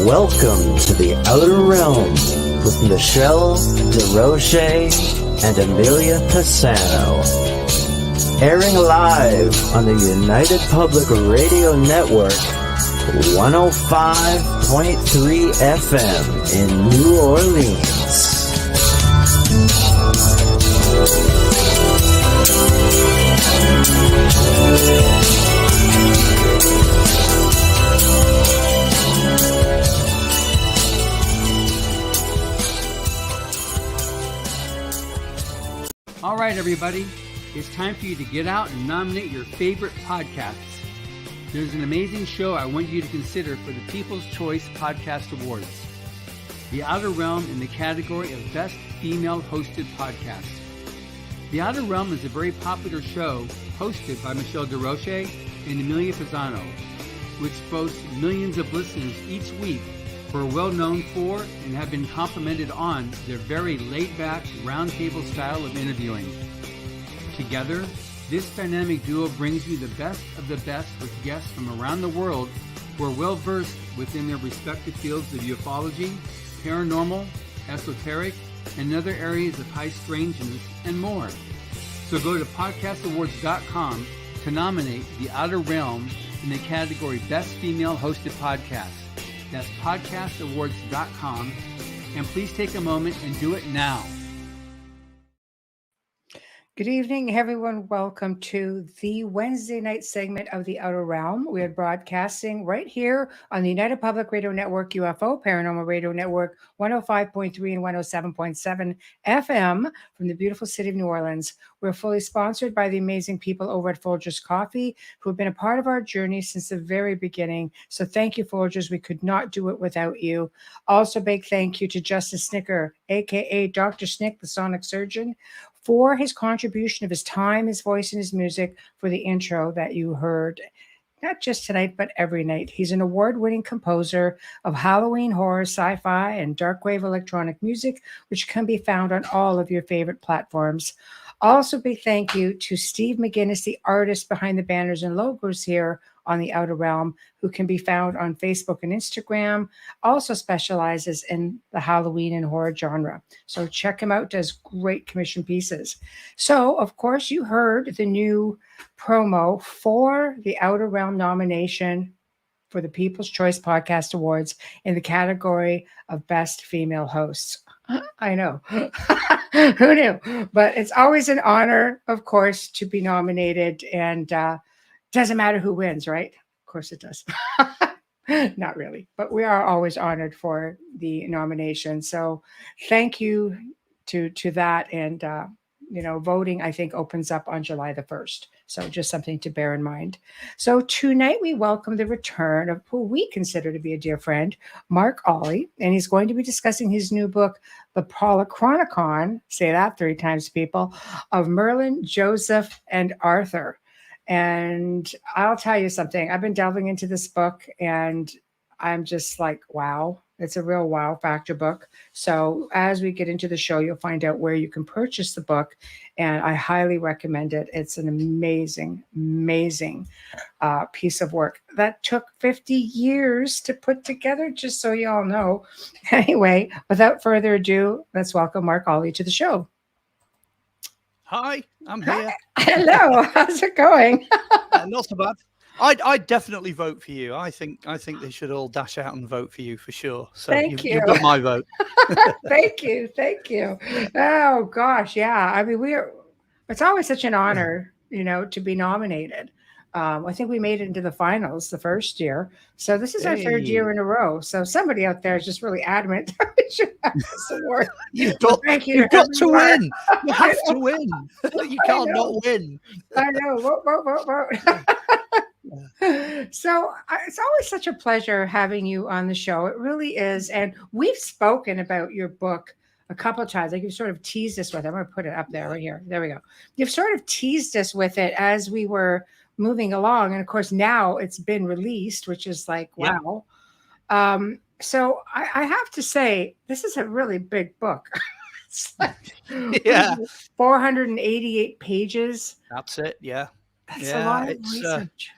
Welcome to the Outer Realm with Michelle DeRoche and Amelia Pisano. Airing live on the United Public Radio Network, 105.3 FM in New Orleans. All right, everybody, it's time for you to get out and nominate your favorite podcasts. There's an amazing show I want you to consider for the People's Choice Podcast Awards. The Outer Realm in the category of Best Female Hosted Podcast. The Outer Realm is a very popular show hosted by Michelle DeRoche and Amelia Pisano, which boasts millions of listeners each week who are well known for and have been complimented on their very laid-back, roundtable style of interviewing. Together, this dynamic duo brings you the best of the best with guests from around the world who are well-versed within their respective fields of ufology, paranormal, esoteric, and other areas of high strangeness, and more. So go to podcastawards.com to nominate The Outer Realm in the category Best Female Hosted Podcast. That's podcastawards.com, and please take a moment and do it now. Good evening, everyone. Welcome to the Wednesday night segment of The Outer Realm. We are broadcasting right here on the United Public Radio Network, UFO Paranormal Radio Network, 105.3 and 107.7 FM from the beautiful city of New Orleans. We're fully sponsored by the amazing people over at Folgers Coffee, who have been a part of our journey since the very beginning. So thank you, Folgers. We could not do it without you. Also, big thank you to Justin Snicker, a.k.a. Dr. Snick, the sonic surgeon, for his contribution of his time, his voice, and his music for the intro that you heard, not just tonight, but every night. He's an award-winning composer of Halloween horror, sci-fi, and dark wave electronic music, which can be found on all of your favorite platforms. Also, big thank you to Steve McGinnis, the artist behind the banners and logos here on the Outer Realm, who can be found on Facebook and Instagram, also specializes in the Halloween and horror genre. So check him out, does great commission pieces. So, of course, you heard the new promo for the Outer Realm nomination for the People's Choice Podcast Awards in the category of Best Female Hosts. I know. Who knew? But it's always an honor, of course, to be nominated, and doesn't matter who wins, right? Of course it does. Not really, but we are always honored for the nomination. So thank you to that. And, voting, I think, opens up on July the 1st. So just something to bear in mind. So tonight we welcome the return of who we consider to be a dear friend, Mark Olly, and he's going to be discussing his new book, The Polychronicon, say that 3 times, people, of Merlin, Joseph, and Arthur. And I'll tell you something, I've been delving into this book and I'm just like, wow, it's a real wow factor book. So as we get into the show, you'll find out where you can purchase the book. And I highly recommend it. It's an amazing, amazing piece of work that took 50 years to put together, just so you all know. Anyway, without further ado, let's welcome Mark Olly to the show. Hi, I'm here. Hello, how's it going? Not so bad. I'd definitely vote for you. I think they should all dash out and vote for you for sure. So Thank you. You've got my vote. Thank you. Oh gosh, yeah. I mean, it's always such an honor, to be nominated. I think we made it into the finals the first year. So this is our 3rd year in a row. So somebody out there is just really adamant that we should have this award. You've got to win. You have to win. You can't not win. I know. Vote. So it's always such a pleasure having you on the show. It really is. And we've spoken about your book a couple of times. Like you've sort of teased us with it. I'm going to put it up there right here. There we go. You've sort of teased us with it as we were moving along. And of course, now it's been released, which is like, wow. So I have to say, this is a really big book. It's like 488 pages. That's it. Yeah. That's a lot of research.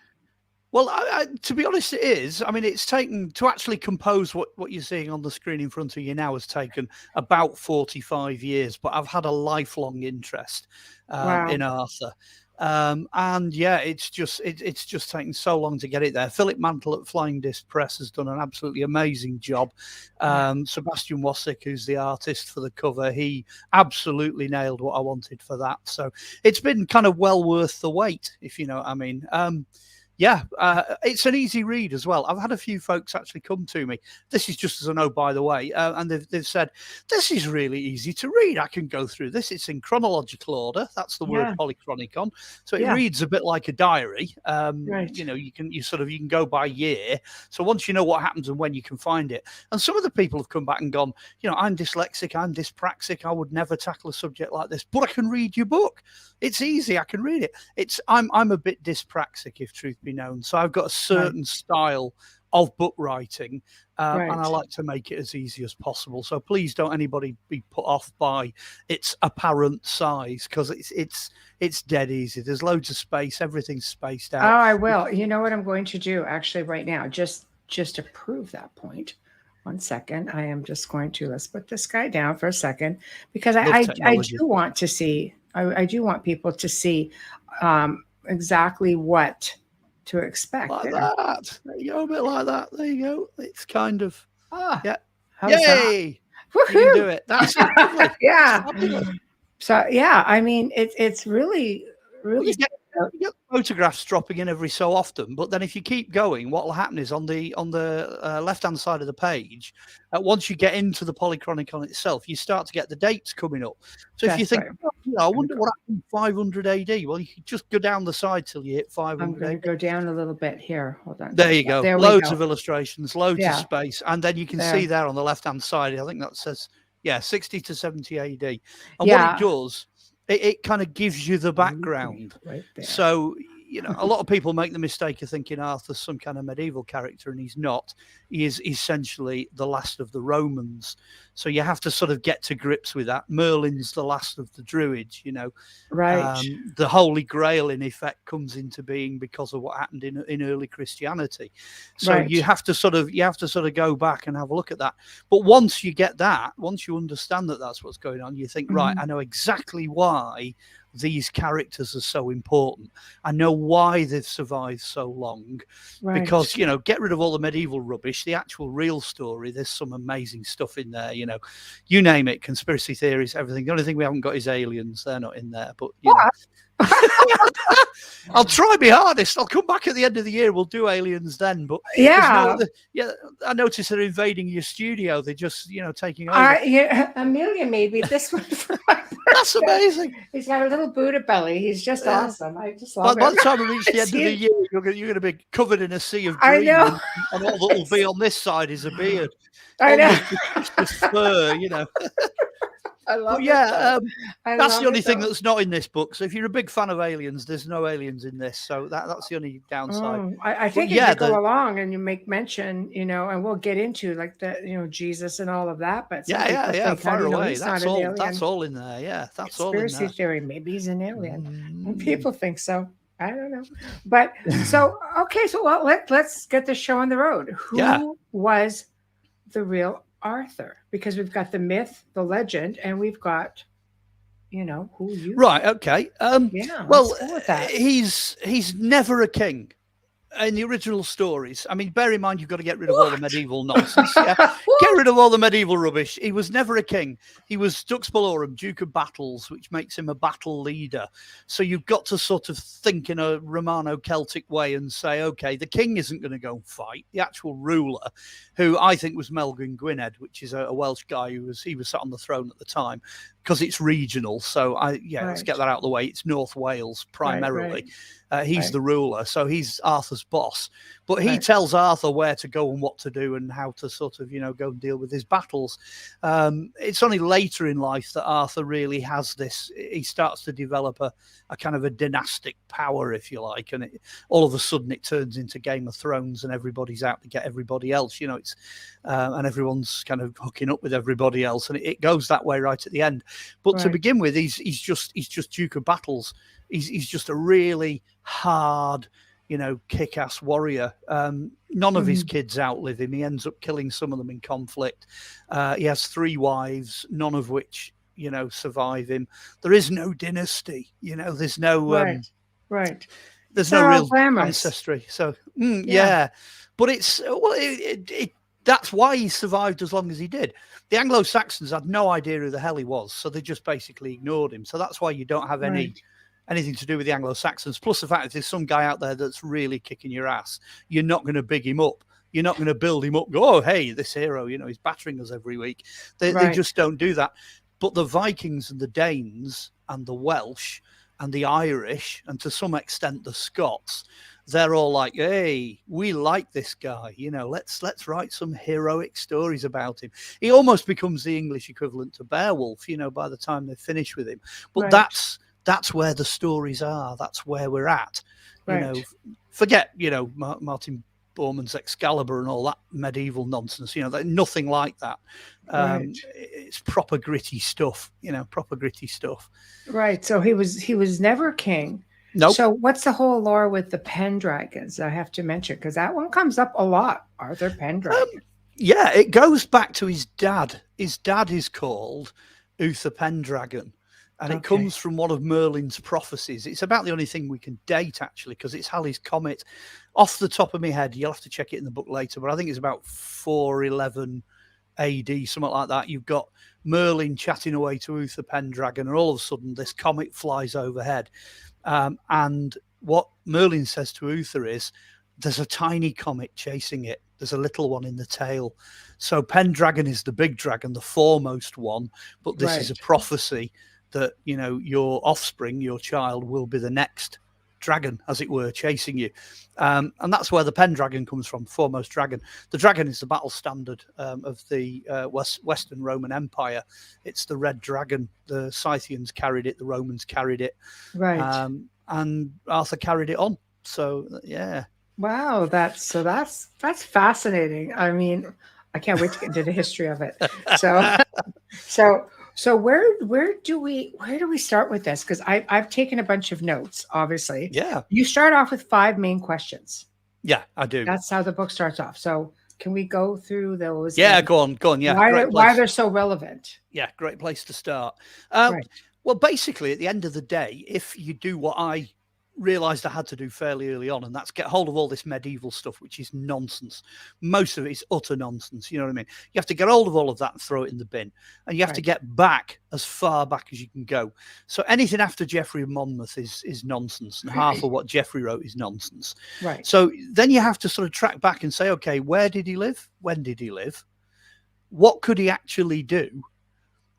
Well, to be honest, it is. I mean, it's taken to actually compose what you're seeing on the screen in front of you now has taken about 45 years, but I've had a lifelong interest Wow. in Arthur. And yeah, it's just taken so long to get it there. Philip Mantle at Flying Disc Press has done an absolutely amazing job. Sebastian Wasick, who's the artist for the cover, he absolutely nailed what I wanted for that. So it's been kind of well worth the wait, if you know what I mean. Yeah, it's an easy read as well. I've had a few folks actually come to me. This is just as a note, by the way, and they've said, this is really easy to read. I can go through this. It's in chronological order. That's the word Polychronicon. So it reads a bit like a diary. You know, you can go by year. So once you know what happens and when you can find it. And some of the people have come back and gone, you know, I'm dyslexic, I'm dyspraxic. I would never tackle a subject like this, but I can read your book. It's easy. I can read it. I'm a bit dyspraxic, if truth be known. So I've got a certain style of book writing, and I like to make it as easy as possible. So please don't anybody be put off by its apparent size, because it's dead easy. There's loads of space. Everything's spaced out. Oh, I will. You know what I'm going to do actually right now, just to prove that point. 1 second. I am just going to, let's put this guy down for a second, because I do want to see, I do want people to see exactly what to expect. Like that. There you go, a bit like that. There you go. It's kind of, yeah. Yay! You can do it. That's lovely. Yeah. So yeah, I mean, it's really. You get photographs dropping in every so often, but then if you keep going, what will happen is on the left-hand side of the page, once you get into the Polychronicon itself, you start to get the dates coming up. So if you think, I wonder what happened 500 AD, well, you can just go down the side till you hit 500 I'm going to go down a little bit here. Hold on. There you go. Loads of illustrations, loads of space, and then you can see there on the left-hand side, I think that says, 60 to 70 AD. And what it does, it kind of gives you the background. Right there. So, you know, a lot of people make the mistake of thinking Arthur's some kind of medieval character, and he's not. He is essentially the last of the Romans. So you have to sort of get to grips with that. Merlin's the last of the Druids, you know. Right. The Holy Grail, in effect, comes into being because of what happened in early Christianity. So you have to sort of go back and have a look at that. But once you get that, once you understand that that's what's going on, you think, right, I know exactly why these characters are so important. I know why they've survived so long, because, you know, get rid of all the medieval rubbish, the actual real story, there's some amazing stuff in there, you know, you name it, conspiracy theories, everything. The only thing we haven't got is aliens. They're not in there, but you know. I'll try my hardest. I'll come back at the end of the year. We'll do aliens then. But I noticed they're invading your studio. They're just, you know, taking over. Amelia made me this one for my birthday. That's amazing. He's got a little Buddha belly. He's just awesome. I just love it. By the time we reach the end of the year, you're going to be covered in a sea of green. I know. And all that will be on this side is a beard. I know. Just fur, you know. I love it. That's the only thing that's not in this book. So if you're a big fan of aliens, there's no aliens in this. So that's the only downside. I think if you go along and you make mention, you know, and we'll get into like the, you know, Jesus and all of that. But far away. That's all in there. Yeah, that's all in there. Conspiracy theory. Maybe he's an alien. And people think so. I don't know. But so let's get the show on the road. Who was the real Arthur? Because we've got the myth, the legend, and we've got, you know, who you okay. Well, he's never a king in the original stories. I mean, bear in mind, you've got to get rid of all the medieval nonsense. Get rid of all the medieval rubbish. He was never a king. He was Dux Bellorum, Duke of Battles, which makes him a battle leader. So you've got to sort of think in a Romano-Celtic way and say, okay, the king isn't going to go and fight. The actual ruler, who I think was Melvyn Gwynedd, which is a Welsh guy who was sat on the throne at the time, because it's regional. So let's get that out of the way. It's North Wales primarily. He's the ruler, so he's Arthur's boss. But he tells Arthur where to go and what to do and how to sort of, you know, go and deal with his battles. It's only later in life that Arthur really has this. He starts to develop a kind of a dynastic power, if you like, and all of a sudden it turns into Game of Thrones and everybody's out to get everybody else. You know, it's and everyone's kind of hooking up with everybody else, and it goes that way right at the end. But to begin with, he's just Duke of Battles. He's just a really hard, kick-ass warrior. None of his Mhm. kids outlive him. He ends up killing some of them in conflict. He has 3 wives, none of which, survive him. There is no dynasty, there's no Right. Right. there's It's no not all real glamorous. ancestry. So Yeah. yeah, but that's why he survived as long as he did. The Anglo-Saxons had no idea who the hell he was, so they just basically ignored him. So that's why you don't have Right. anything to do with the Anglo-Saxons. Plus the fact if there's some guy out there that's really kicking your ass, you're not going to big him up. You're not going to build him up. Go, oh, hey, this hero, he's battering us every week. They Right. just don't do that. But the Vikings and the Danes and the Welsh and the Irish and to some extent the Scots, they're all like, hey, we like this guy. Let's write some heroic stories about him. He almost becomes the English equivalent to Beowulf, by the time they finish with him. But Right. that's where the stories are. That's where we're at. Right. Forget, Martin Bormann's Excalibur and all that medieval nonsense. Nothing like that. Right. It's proper gritty stuff. Proper gritty stuff. Right. So he was never king. Nope. So what's the whole lore with the Pendragons? I have to mention because that one comes up a lot. Arthur Pendragon. Yeah, it goes back to his dad. His dad is called Uther Pendragon. And it comes from one of Merlin's prophecies. It's about the only thing we can date, actually, because it's Halley's Comet. Off the top of my head, you'll have to check it in the book later, but I think it's about 411 AD, something like that. You've got Merlin chatting away to Uther Pendragon, and all of a sudden this comet flies overhead. And what Merlin says to Uther is, there's a tiny comet chasing it. There's a little one in the tail. So Pendragon is the big dragon, the foremost one, but this is a prophecy that, your offspring, your child, will be the next dragon, as it were, chasing you. And that's where the Pendragon comes from, foremost dragon. The dragon is the battle standard of the Western Roman Empire. It's the red dragon. The Scythians carried it. The Romans carried it. Right. And Arthur carried it on. So, yeah. Wow. That's fascinating. I mean, I can't wait to get into the history of it. So where do we start with this? Because I've taken a bunch of notes, obviously. Yeah. You start off with 5 main questions. Yeah, I do. That's how the book starts off. So can we go through those? Yeah, go on. Yeah. Why they're so relevant? Yeah, great place to start. Right. Well, basically, at the end of the day, if you do what I realized I had to do fairly early on, and that's get hold of all this medieval stuff, which is nonsense. Most of it is utter nonsense. You know what I mean? You have to get hold of all of that and throw it in the bin, and you have to get back as far back as you can go. So anything after Geoffrey of Monmouth is nonsense, and half of what Geoffrey wrote is nonsense. Right. So then you have to sort of track back and say, okay, where did he live? When did he live? What could he actually do?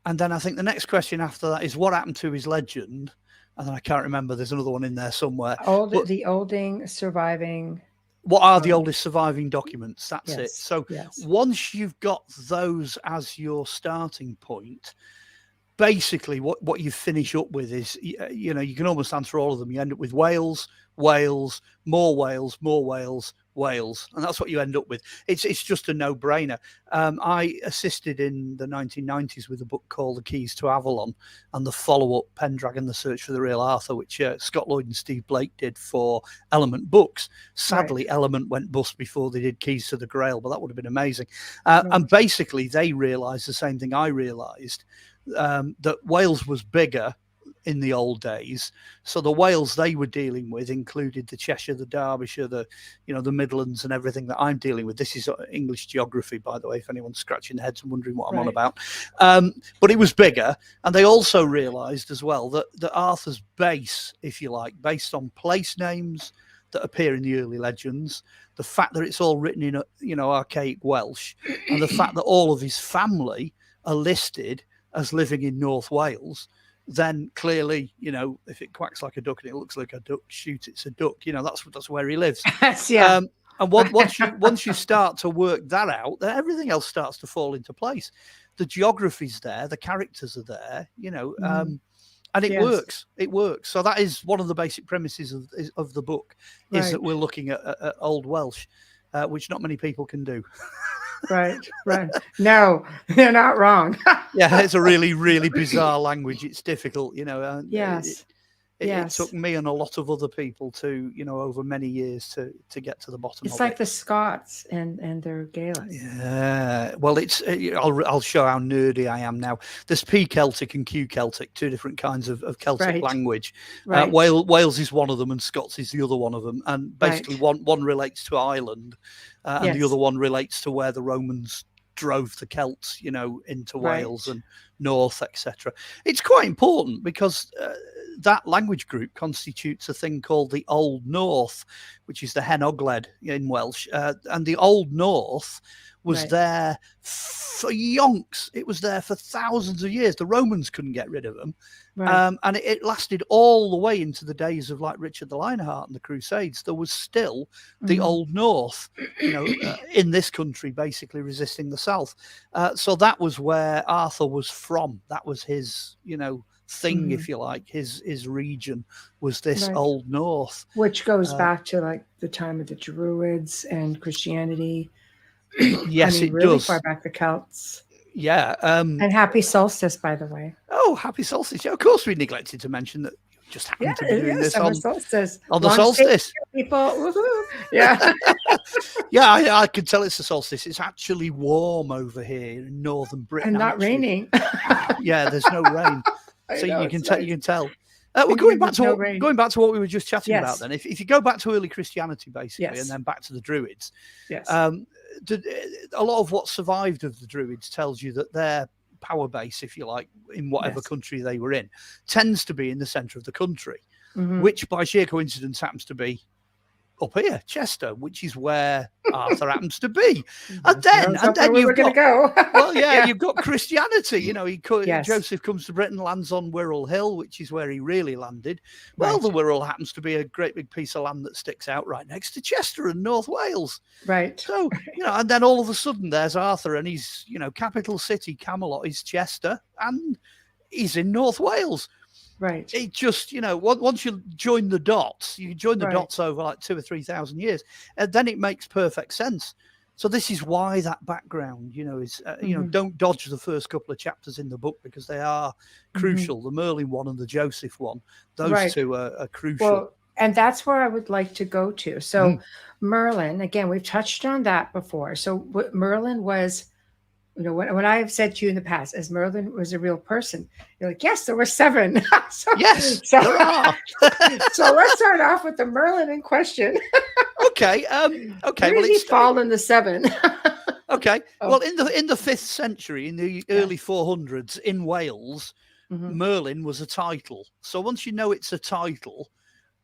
And then I think the next question after that is, what happened to his legend? And then I can't remember. There's another one in there somewhere. The olding surviving. What are the oldest surviving documents? That's it. So yes. Once you've got those as your starting point, basically what you finish up with is, you can almost answer all of them. You end up with Wales, Wales, more Wales, more Wales, Wales, and that's what you end up with. It's just a no-brainer. I assisted in the 1990s with a book called The Keys to Avalon and the follow-up Pendragon, The Search for the Real Arthur, which Scott Lloyd and Steve Blake did for Element Books. Sadly, Element went bust before they did Keys to the Grail, but that would have been amazing. And basically, they realised the same thing I realised, that Wales was bigger in the old days. So the Wales they were dealing with included the Cheshire, the Derbyshire, the Midlands and everything that I'm dealing with. This is English geography, by the way, if anyone's scratching their heads and wondering what I'm on about. But it was bigger. And they also realised as well that Arthur's base, if you like, based on place names that appear in the early legends, the fact that it's all written in, archaic Welsh, and the fact that all of his family are listed as living in North Wales, then clearly, if it quacks like a duck and it looks like a duck, shoot, it's a duck. That's where he lives. Yeah. And once you start to work that out, then everything else starts to fall into place. The geography's there, the characters are there, and it works. It works. So that is one of the basic premises of the book, is that we're looking at Old Welsh, which not many people can do. Right. No, they're not wrong. Yeah, it's a really, really bizarre language. It's difficult, Yes. It took me and a lot of other people to, over many years to get to the bottom of it. It's like the Scots and their Gaelic. Yeah. Well, I'll show how nerdy I am now. There's P Celtic and Q Celtic, two different kinds of Celtic language. Right. Wales is one of them and Scots is the other one of them. And basically one relates to Ireland and the other one relates to where the Romans drove the Celts, into Wales and north, etc. It's quite important because that language group constitutes a thing called the Old North, which is the Hen Ogledd in Welsh. And the Old North was there for yonks. It was there for thousands of years. The Romans couldn't get rid of them. And it lasted all the way into the days of like Richard the Lionheart and the Crusades. There was still the Old North, in this country, basically resisting the South. So that was where Arthur was from. That was his, thing, if you like. His region was this Old North. Which goes back to like the time of the Druids and Christianity. Yes, it really does. Far back, the Celts. Yeah. And happy solstice, by the way. Oh, happy solstice. Yeah, of course we neglected to mention that you just happened to be doing this on solstice. On the solstice. People, woohoo. Yeah. Yeah, I can tell it's the solstice. It's actually warm over here in northern Britain. And not raining. Yeah, there's no rain. So you can tell. We're going back to what we were just chatting about then. If you go back to early Christianity, basically, and then back to the Druids, a lot of what survived of the Druids tells you that their power base, if you like, in whatever country they were in, tends to be in the centre of the country, which by sheer coincidence happens to be up here, Chester, which is where Arthur happens to be. And then you've got, go. Well, you've got Christianity. Joseph comes to Britain, lands on Wirral Hill, which is where he really landed. Well, the Wirral happens to be a great big piece of land that sticks out right next to Chester and North Wales. Right. So, and then all of a sudden there's Arthur and his, capital city, Camelot, is Chester, and he's in North Wales. Right. It just, once you join the dots, dots over like 2,000 or 3,000 years, and then it makes perfect sense. So this is why that background, is, don't dodge the first couple of chapters in the book because they are crucial. The Merlin one and the Joseph one, those two are crucial. Well, and that's where I would like to go to. So Merlin, again, we've touched on that before. So what Merlin was, when I have said to you in the past, as Merlin was a real person, you're like, yes, there were 7. There are. So let's start off with the Merlin in question. Okay. Where did he fall in the 7? Okay. Well, in the 5th century, in the early 400s, in Wales, Merlin was a title. So once you know it's a title,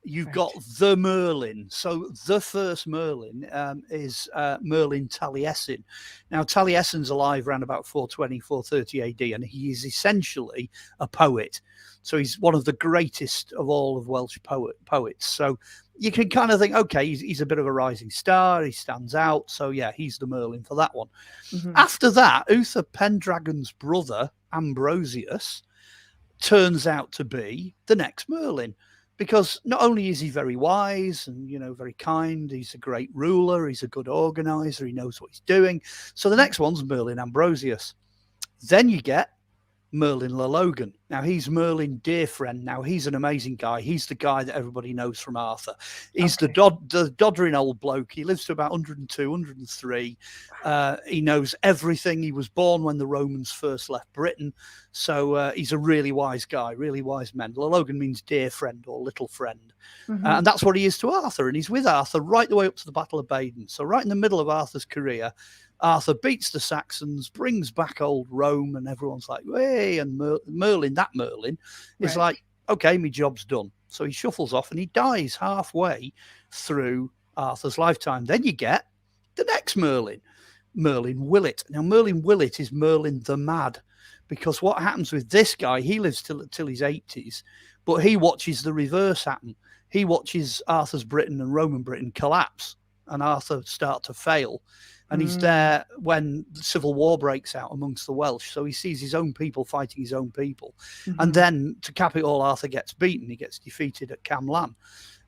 you've got the Merlin. So the first Merlin is Merlin Taliesin. Now, Taliesin's alive around about 420, 430 AD, and he is essentially a poet. So he's one of the greatest of all of Welsh poets. So you can kind of think, okay, he's a bit of a rising star. He stands out. So, yeah, he's the Merlin for that one. After that, Uther Pendragon's brother, Ambrosius, turns out to be the next Merlin. Because not only is he very wise and, very kind, he's a great ruler, he's a good organizer, he knows what he's doing. So the next one's Merlin Ambrosius. Then you get Merlin Lalogan. Now, he's Merlin dear friend. Now, he's an amazing guy. He's the guy that everybody knows from Arthur. He's the doddering old bloke. He lives to about 102, 103. He knows everything. He was born when the Romans first left Britain. So he's a really wise guy, really wise man. Lalogan means dear friend or little friend. And that's what he is to Arthur. And he's with Arthur right the way up to the Battle of Badon. So right in the middle of Arthur's career, Arthur beats the Saxons, brings back old Rome, and everyone's like, hey, and Merlin, is like, okay, my job's done. So he shuffles off and he dies halfway through Arthur's lifetime. Then you get the next Merlin, Merlin Willett. Now, Merlin Willett is Merlin the Mad, because what happens with this guy, he lives till his 80s, but he watches the reverse happen. He watches Arthur's Britain and Roman Britain collapse and Arthur start to fail. And he's there when the civil war breaks out amongst the Welsh. So he sees his own people fighting his own people. And then to cap it all, Arthur gets beaten. He gets defeated at Camlan.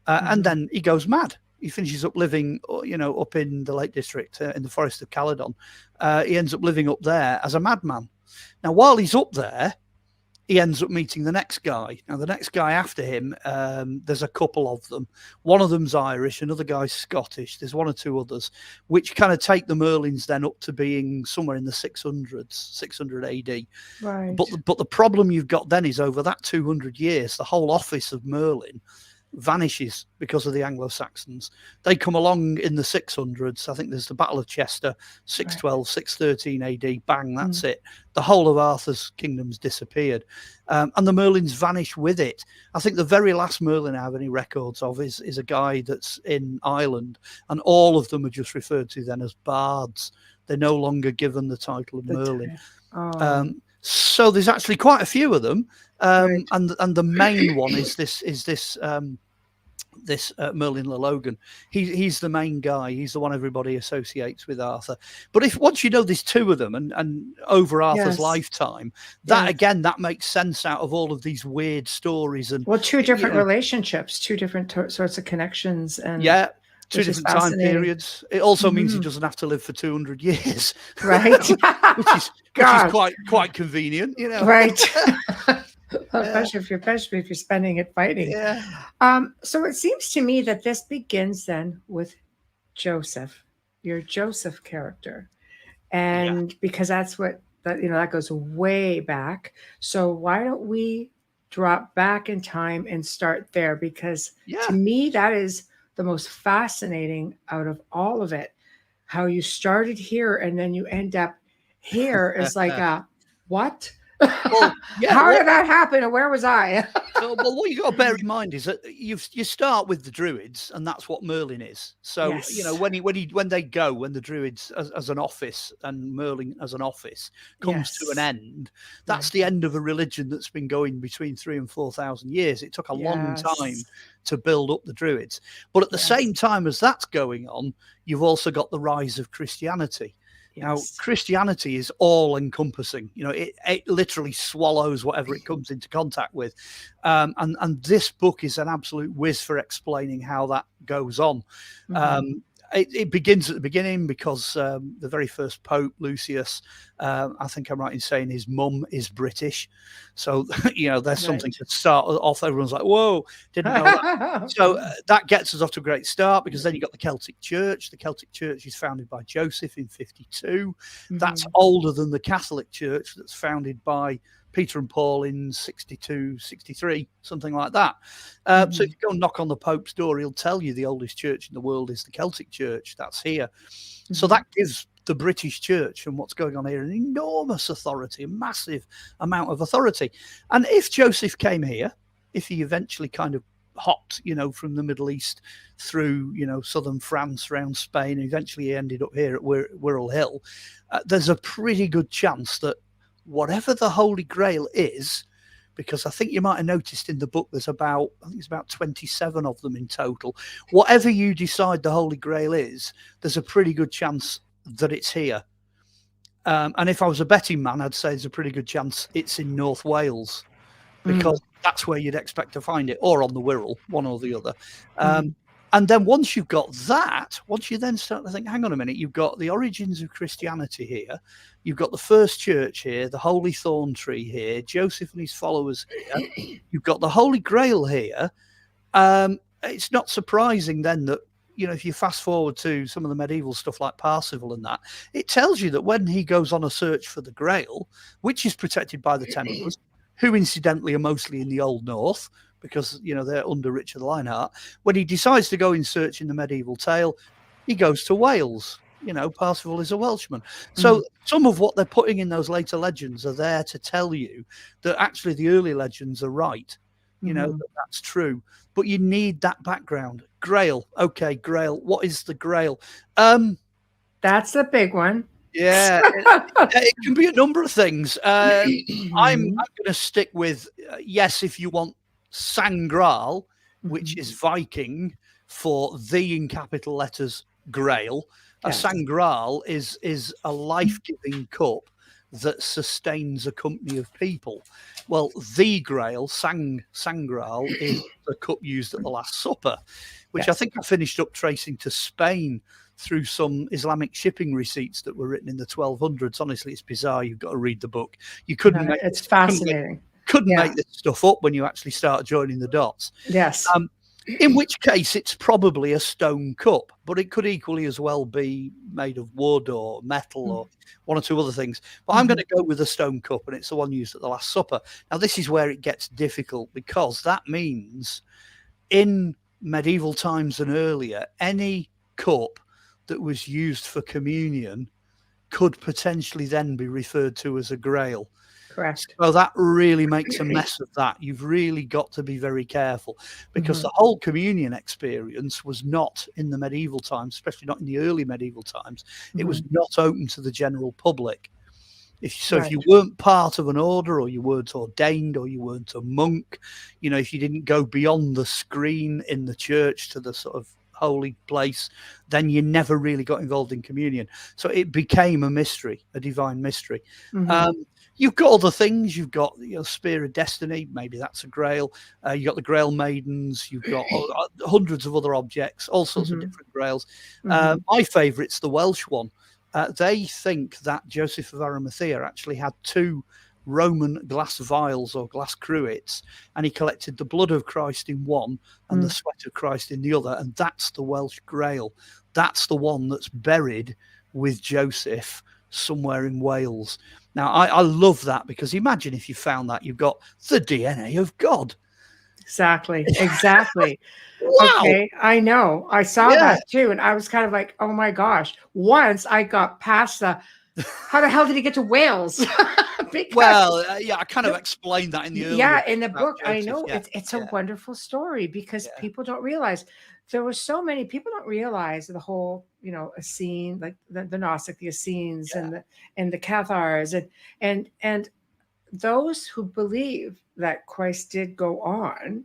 And then he goes mad. He finishes up living, up in the Lake District, in the Forest of Caledon. He ends up living up there as a madman. Now, while he's up there, he ends up meeting the next guy. Now, the next guy after him, there's a couple of them. One of them's Irish, another guy's Scottish. There's one or two others, which kind of take the Merlins then up to being somewhere in the 600s, 600 AD. Right. But the problem you've got then is over that 200 years, the whole office of Merlin vanishes because of the Anglo-Saxons. They come along in the 600s. I think there's the Battle of Chester, 612, 613 AD, bang, that's it. The whole of Arthur's kingdom's disappeared. And the Merlins vanish with it. I think the very last Merlin I have any records of is a guy that's in Ireland, and all of them are just referred to then as bards. They're no longer given the title of Merlin. So there's actually quite a few of them. And the main one is this Merlin Le Logan. He's the main guy. He's the one everybody associates with Arthur. But if once you know there's two of them and over Arthur's lifetime, that again, that makes sense out of all of these weird stories. And two different relationships, two different sorts of connections, and two different time periods. It also means he doesn't have to live for 200 years, right? which is quite convenient, you know. Right. Especially if you're spending it fighting. So it seems to me that this begins then with Joseph, your Joseph character, and because that's what that goes way back. So why don't we drop back in time and start there? Because to me that is the most fascinating out of all of it. How you started here and then you end up here is like what? Well, how did that happen and where was I? Well, what you got to bear in mind is that you start with the Druids, and that's what Merlin is. So when the Druids as an office and Merlin as an office comes to an end, that's the end of a religion that's been going between 3,000 and 4,000 years. It took a long time to build up the Druids, but at the same time as that's going on, you've also got the rise of Christianity. Now, Christianity is all-encompassing. It literally swallows whatever it comes into contact with. And this book is an absolute whiz for explaining how that goes on. It begins at the beginning because the very first Pope, Lucius, I think I'm right in saying his mum is British. So, there's something to start off. Everyone's like, whoa, didn't know that. So that gets us off to a great start, because then you've got the Celtic Church. The Celtic Church is founded by Joseph in 52. That's older than the Catholic Church that's founded by Peter and Paul in 62, 63, something like that. So if you go and knock on the Pope's door, he'll tell you the oldest church in the world is the Celtic Church. That's here. So that gives the British Church and what's going on here an enormous authority, a massive amount of authority. And if Joseph came here, if he eventually kind of hopped, from the Middle East through, southern France, around Spain, and eventually he ended up here at Wirral Hill, there's a pretty good chance that whatever the Holy Grail is, because I think you might have noticed in the book there's about 27 of them in total. Whatever you decide the Holy Grail is, there's a pretty good chance that it's here. And if I was a betting man, I'd say there's a pretty good chance it's in North Wales, because that's where you'd expect to find it, or on the Wirral, one or the other. And then once you've got that, once you then start to think, hang on a minute, you've got the origins of Christianity here, you've got the first church here, the Holy Thorn Tree here, Joseph and his followers here, you've got the Holy Grail here. It's not surprising then that, if you fast forward to some of the medieval stuff like Parsifal and that, it tells you that when he goes on a search for the Grail, which is protected by the Templars, who incidentally are mostly in the Old North, because, they're under Richard Lionheart. When he decides to go in search in the medieval tale, he goes to Wales. Parsifal is a Welshman. So some of what they're putting in those later legends are there to tell you that actually the early legends are right. That's true. But you need that background. Grail. Okay, Grail. What is the Grail? That's the big one. Yeah, it can be a number of things. I'm going to stick with, yes, if you want Sangral, which is Viking for the, in capital letters, Grail. A Sangral is a life-giving cup that sustains a company of people. Well, the Grail, Sangral, is the cup used at the Last Supper, which I think I finished up tracing to Spain through some Islamic shipping receipts that were written in the 1200s. Honestly, it's bizarre. You've got to read the book. You couldn't. It's fascinating. couldn't make this stuff up when you actually start joining the dots. Yes. In which case, it's probably a stone cup, but it could equally as well be made of wood or metal or one or two other things. But I'm going to go with a stone cup, and it's the one used at the Last Supper. Now, this is where it gets difficult, because that means in medieval times and earlier, any cup that was used for communion could potentially then be referred to as a grail. Correct. So that really makes a mess of that. You've really got to be very careful, because the whole communion experience was not in the medieval times, especially not in the early medieval times. It was not open to the general public. If you weren't part of an order, or you weren't ordained, or you weren't a monk, if you didn't go beyond the screen in the church to the sort of holy place, then you never really got involved in communion. So it became a mystery, a divine mystery. You've got other things. You've got Spear of Destiny. Maybe that's a grail. You've got the Grail Maidens. You've got hundreds of other objects, all sorts of different grails. My favourite's the Welsh one. They think that Joseph of Arimathea actually had 2 Roman glass vials or glass cruets, and he collected the blood of Christ in one and the sweat of Christ in the other, and that's the Welsh Grail. That's the one that's buried with Joseph somewhere in Wales. Now, I love that, because imagine if you found that, you've got the DNA of God. Exactly. Wow. Okay, I know. I saw that too, and I was kind of like, oh my gosh. Once I got past how the hell did he get to Wales? I kind of explained that in the earlier in the book. Joseph. I know it's a wonderful story, because people don't realize there were so many people don't realize the whole, Essene, like the Gnostic, the Essenes, and the Cathars, and those who believe that Christ did go on.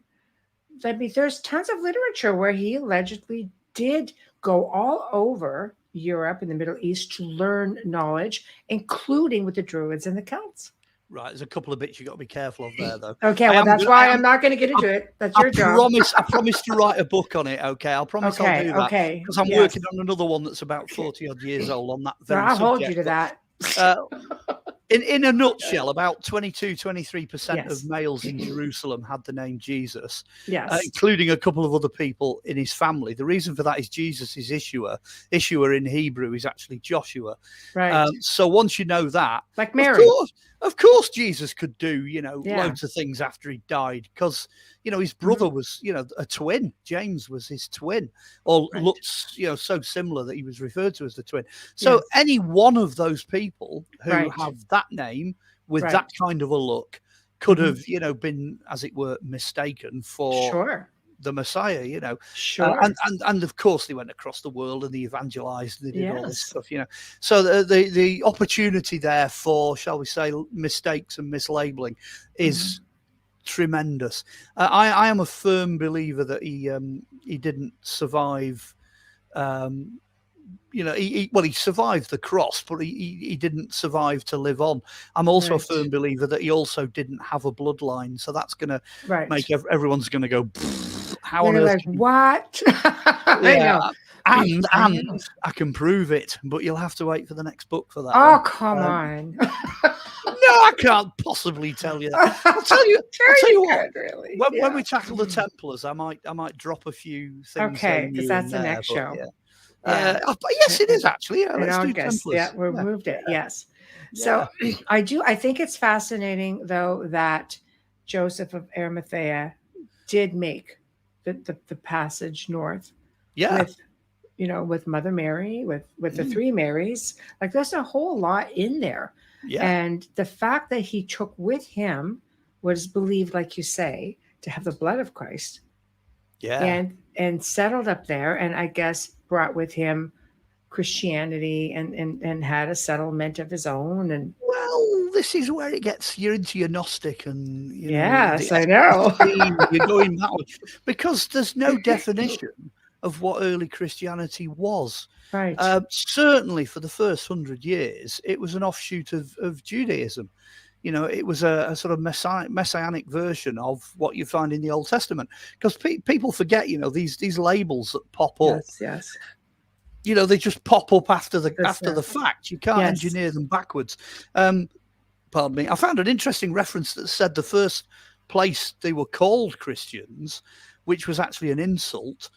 I mean, there's tons of literature where he allegedly did go all over Europe and the Middle East to learn knowledge, including with the Druids and the Celts. Right, there's a couple of bits you've got to be careful of there, though. Okay, well, that's why I'm not going to get into it. That's your job. I promise to write a book on it, okay? I'll promise I'll do that. Okay, because I'm working on another one that's about 40-odd years old on that very I'll subject. hold you to that. In a nutshell, about 23% of males in Jerusalem had the name Jesus, including a couple of other people in his family. The reason for that is Jesus is Ishua. Ishua in Hebrew is actually Joshua. Right. So once you know that, like Mary, of course Jesus could do, loads of things after he died, because, his brother was, a twin. James was his twin, or looked, so similar that he was referred to as the twin. So any one of those people who have that name with that kind of a look could have, been, as it were, mistaken for the Messiah, and of course they went across the world and they evangelized and they did all this stuff, So the opportunity there for, shall we say, mistakes and mislabeling is tremendous. I am a firm believer that he didn't survive. He survived the cross, but he didn't survive to live on. I'm also a firm believer that he also didn't have a bloodline, so that's going to make everyone's going to go, how on earth? Like, what? I know. And I can prove it, but you'll have to wait for the next book for that. Oh, come on. No, I can't possibly tell you that. I'll tell you what. Really. When we tackle the Templars, I might drop a few things. Okay, because that's the next show. Yes, it is actually. Yeah, let's do Templars. Yeah, we moved it. Yes. So I think it's fascinating, though, that Joseph of Arimathea did make the passage north. Yeah. With Mother Mary, with the 3 Marys. Like, there's a whole lot in there. Yeah. And the fact that he took with him was believed, like you say, to have the blood of Christ. Yeah. And settled up there, and I guess brought with him Christianity and had a settlement of his own. And this is where it gets you into your Gnostic and I know. You're going that way, because there's no definition of what early Christianity was. Right. Certainly for the first 100 years, it was an offshoot of Judaism. It was a sort of messianic version of what you find in the Old Testament. Because people forget, these labels that pop up. Yes. They just pop up after the fact. You can't engineer them backwards. pardon me, I found an interesting reference that said the first place they were called Christians, which was actually an insult,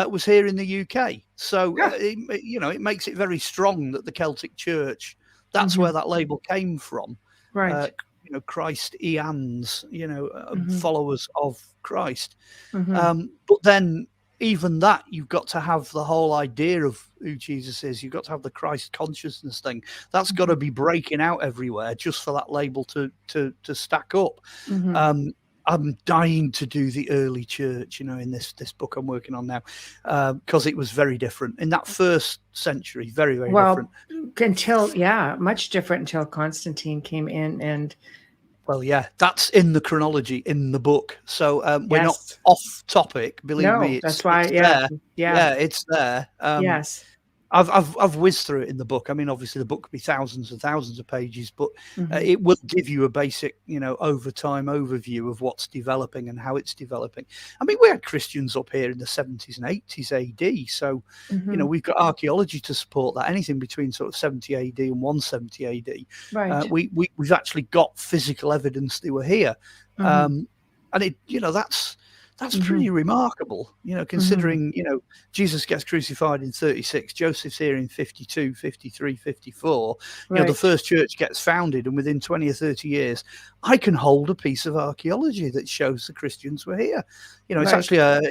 was here in the UK. So, it makes it very strong that the Celtic Church, that's where that label came from. Right. Christians, followers of Christ. Mm-hmm. But then even that, you've got to have the whole idea of who Jesus is. You've got to have the Christ consciousness thing. That's got to be breaking out everywhere just for that label to stack up. Mm-hmm. I'm dying to do the early church, in this book I'm working on now, because it was very different in that first century. Very, very different. Much different until Constantine came in and. Well, yeah, that's in the chronology in the book. So we're not off topic. Believe me, that's why. It's there. Yeah, it's there. Yes. I've whizzed through it in the book. I mean, obviously the book could be thousands and thousands of pages, but it will give you a basic, over time overview of what's developing and how it's developing. I mean, we had Christians up here in the 70s and 80s AD. So, we've got archaeology to support that. Anything between sort of 70 AD and 170 AD. Right. We've actually got physical evidence they were here. And it, that's pretty remarkable, considering, Jesus gets crucified in 36, Joseph's here in 52, 53, 54. Right. The first church gets founded, and within 20 or 30 years, I can hold a piece of archaeology that shows the Christians were here. It's actually a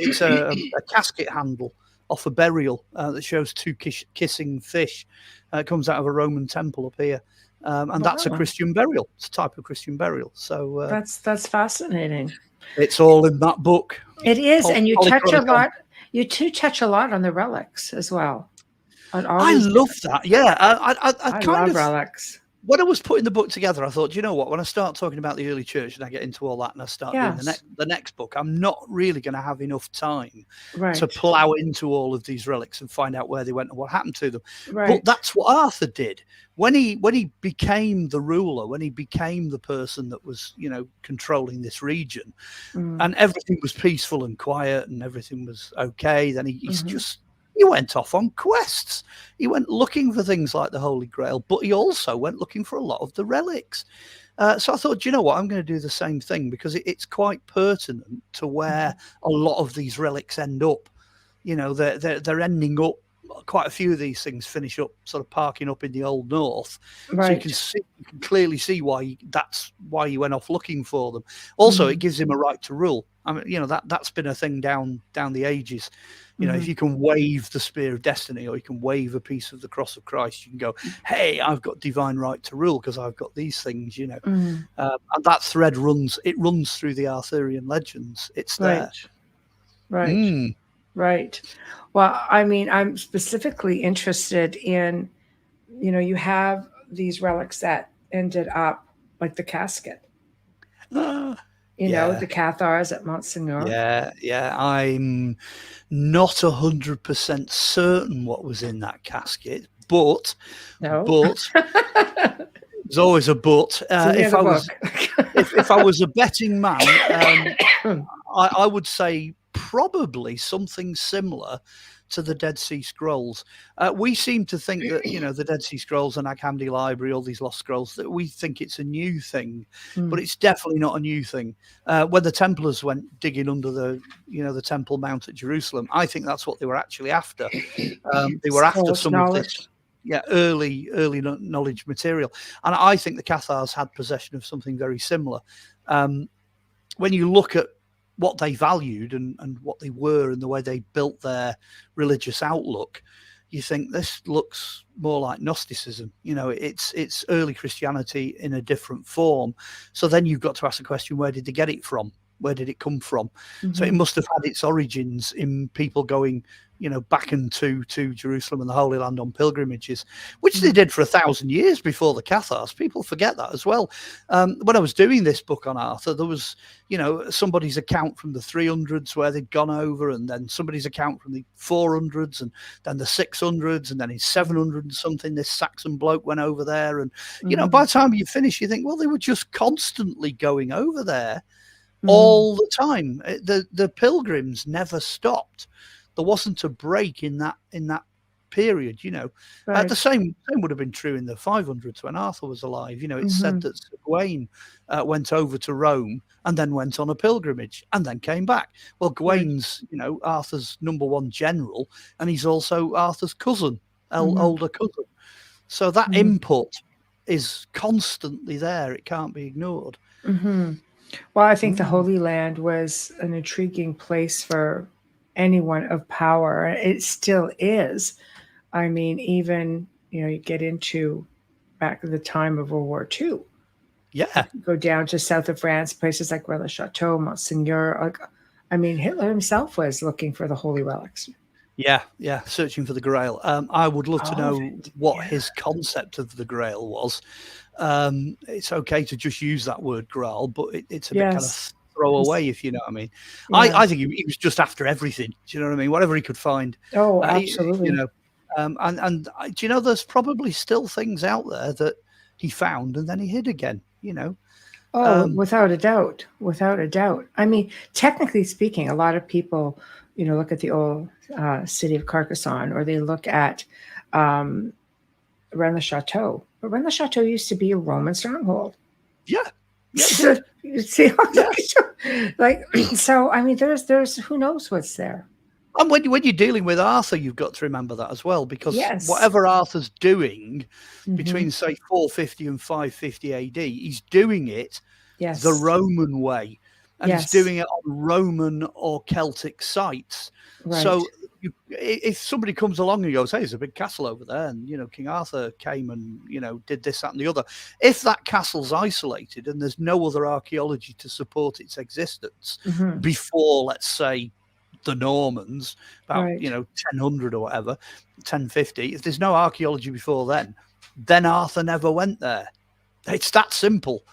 casket handle off a burial that shows two kissing fish. It comes out of a Roman temple up here. And that's a Christian burial. It's a type of Christian burial. So that's fascinating. It's all in that book. It is, and you touch a lot. You touch a lot on the relics as well. I love that. Yeah, I love relics. When I was putting the book together, I thought, you know what? When I start talking about the early church and I get into all that, and I start doing the next book, I'm not really going to have enough time to plow into all of these relics and find out where they went and what happened to them. Right. But that's what Arthur did when he became the ruler, when he became the person that was, controlling this region, and everything was peaceful and quiet and everything was okay. Then he went off on quests. He went looking for things like the Holy Grail, but he also went looking for a lot of the relics. So I thought, you know what, I'm going to do the same thing because it's quite pertinent to where a lot of these relics end up. They're ending up. Quite a few of these things finish up sort of parking up in the Old North. Right. So you can clearly see why he went off looking for them. Also, it gives him a right to rule. I mean, that's been a thing down the ages. If you can wave the spear of destiny or you can wave a piece of the cross of Christ, you can go, hey, I've got divine right to rule because I've got these things, and that thread runs through the Arthurian legends. It's there. Right. Right. Well, I mean, I'm specifically interested in, you have these relics that ended up like the casket. The Cathars at Monsignor. Yeah. I'm not 100% certain what was in that casket, but there's always a but. If I was a betting man, I would say probably something similar to the Dead Sea Scrolls. We seem to think that, the Dead Sea Scrolls and Nag Hammadi Library, all these lost scrolls, that we think it's a new thing, but it's definitely not a new thing. When the Templars went digging under the Temple Mount at Jerusalem, I think that's what they were actually after. They were after some knowledge. Early knowledge material. And I think the Cathars had possession of something very similar. When you look at what they valued and what they were and the way they built their religious outlook, you think this looks more like Gnosticism. It's early Christianity in a different form. So then you've got to ask the question, where did they get it from? Where did it come from? So it must have had its origins in people going, back into Jerusalem and the Holy Land on pilgrimages, which they did for 1,000 years before the Cathars. People forget that as well. When I was doing this book on Arthur, there was, somebody's account from the 300s where they'd gone over, and then somebody's account from the 400s, and then the 600s, and then in 700 and something, this Saxon bloke went over there. And, by the time you finish, you think, well, they were just constantly going over there all the time. The pilgrims never stopped. There wasn't a break in that period, you know. Right. The same would have been true in the 500s when Arthur was alive. You know, it's said that Sir Gawain went over to Rome and then went on a pilgrimage and then came back. Well, Gawain's, you know, Arthur's #1 general, and he's also Arthur's cousin, older cousin. So that input is constantly there. It can't be ignored. Well, I think the Holy Land was an intriguing place for anyone of power. It still is. I mean, even, you know, you get into back at the time of World War II. Yeah. Go down to south of France, places like Chateau, Monseigneur. Like, I mean, Hitler himself was looking for the holy relics. Yeah, searching for the Grail. I would love to know what his concept of the Grail was. It's okay to just use that word Grail, but it's a bit kind of throwaway, if you know what I mean. I think he was just after everything. Do you know what I mean? Whatever he could find. Oh, absolutely. You know, and do you know there's probably still things out there that he found and then he hid again. You know. Oh, without a doubt, without a doubt. I mean, technically speaking, a lot of people, you know, look at the old city of Carcassonne, or they look at Rennes-le-Château. But Rennes-le-Château used to be a Roman stronghold. Yeah. So, you see, like, so I mean, there's who knows what's there. And when you're dealing with Arthur, you've got to remember that as well, because whatever Arthur's doing between, say, 450 and 550 AD, he's doing it the Roman way. And he's doing it on Roman or Celtic sites. Right. So if somebody comes along and goes, hey, there's a big castle over there, and, you know, King Arthur came and, you know, did this, that, and the other. If that castle's isolated and there's no other archaeology to support its existence before, let's say, the Normans, about, you know, 1000 or whatever, 1050, if there's no archaeology before then Arthur never went there. It's that simple.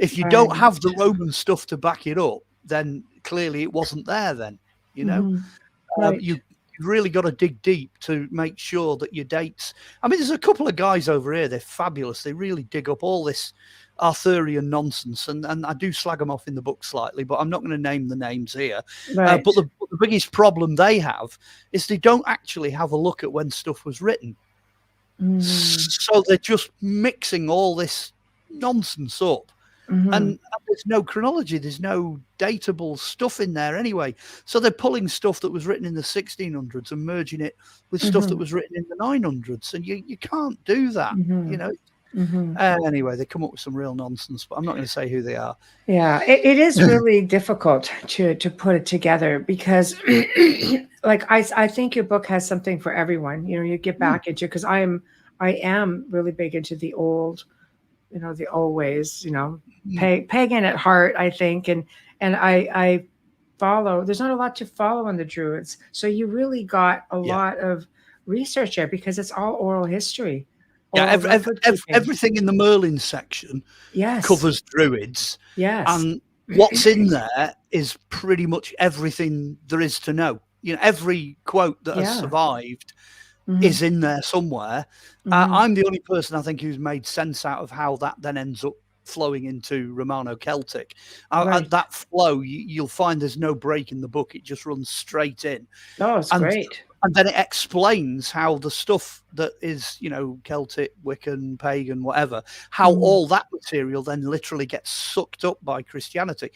If you don't have the Roman stuff to back it up, then clearly it wasn't there then, you know. You've really got to dig deep to make sure that your dates... I mean, there's a couple of guys over here, they're fabulous. They really dig up all this Arthurian nonsense, and I do slag them off in the book slightly, but I'm not going to name the names here. But the biggest problem they have is they don't actually have a look at when stuff was written. So they're just mixing all this nonsense up. And there's no chronology, there's no datable stuff in there anyway. So they're pulling stuff that was written in the 1600s and merging it with stuff that was written in the 900s, and you can't do that, you know. Anyway, they come up with some real nonsense, but I'm not going to say who they are. Yeah, it is really difficult to put it together, because like I think your book has something for everyone. You know, you get back into, because I am really big into the old, you know, the old ways, you know, pagan at heart, I think. And I follow, there's not a lot to follow on the Druids. So you really got a lot of research there, because it's all oral history. Yeah, everything in the Merlin section covers Druids. Yes. And what's in there is pretty much everything there is to know. You know, every quote that has survived is in there somewhere. I'm the only person, I think, who's made sense out of how that then ends up flowing into Romano-Celtic. That flow, you'll find there's no break in the book. It just runs straight in. Oh, it's great. And then it explains how the stuff that is, you know, Celtic, Wiccan, pagan, whatever, how all that material then literally gets sucked up by Christianity.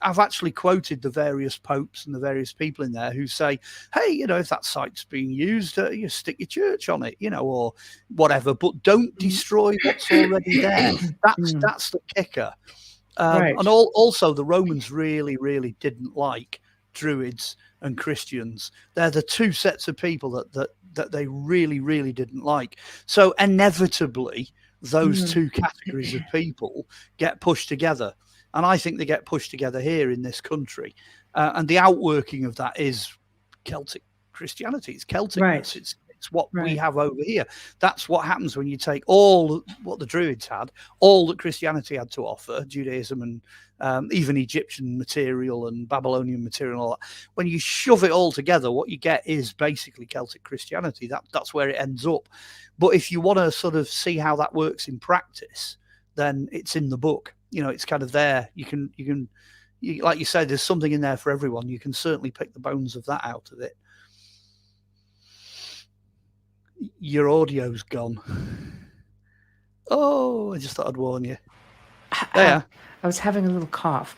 I've actually quoted the various popes and the various people in there who say, hey, you know, if that site's being used, you stick your church on it, you know, or whatever, but don't destroy what's already there. That's the kicker. And also the Romans really, really didn't like Druids and Christians. They're the two sets of people that they really, really didn't like. So inevitably, those two categories of people get pushed together. And I think they get pushed together here in this country. And the outworking of that is Celtic Christianity. It's Celtic. It's what we have over here. That's what happens when you take all what the Druids had, all that Christianity had to offer, Judaism and even Egyptian material and Babylonian material and all that. When you shove it all together, what you get is basically Celtic Christianity. That's where it ends up. But if you want to sort of see how that works in practice, then it's in the book. You know, it's kind of there. You can, like you said, there's something in there for everyone. You can certainly pick the bones of that out of it. Your audio's gone. Oh, I just thought I'd warn you. There. I was having a little cough.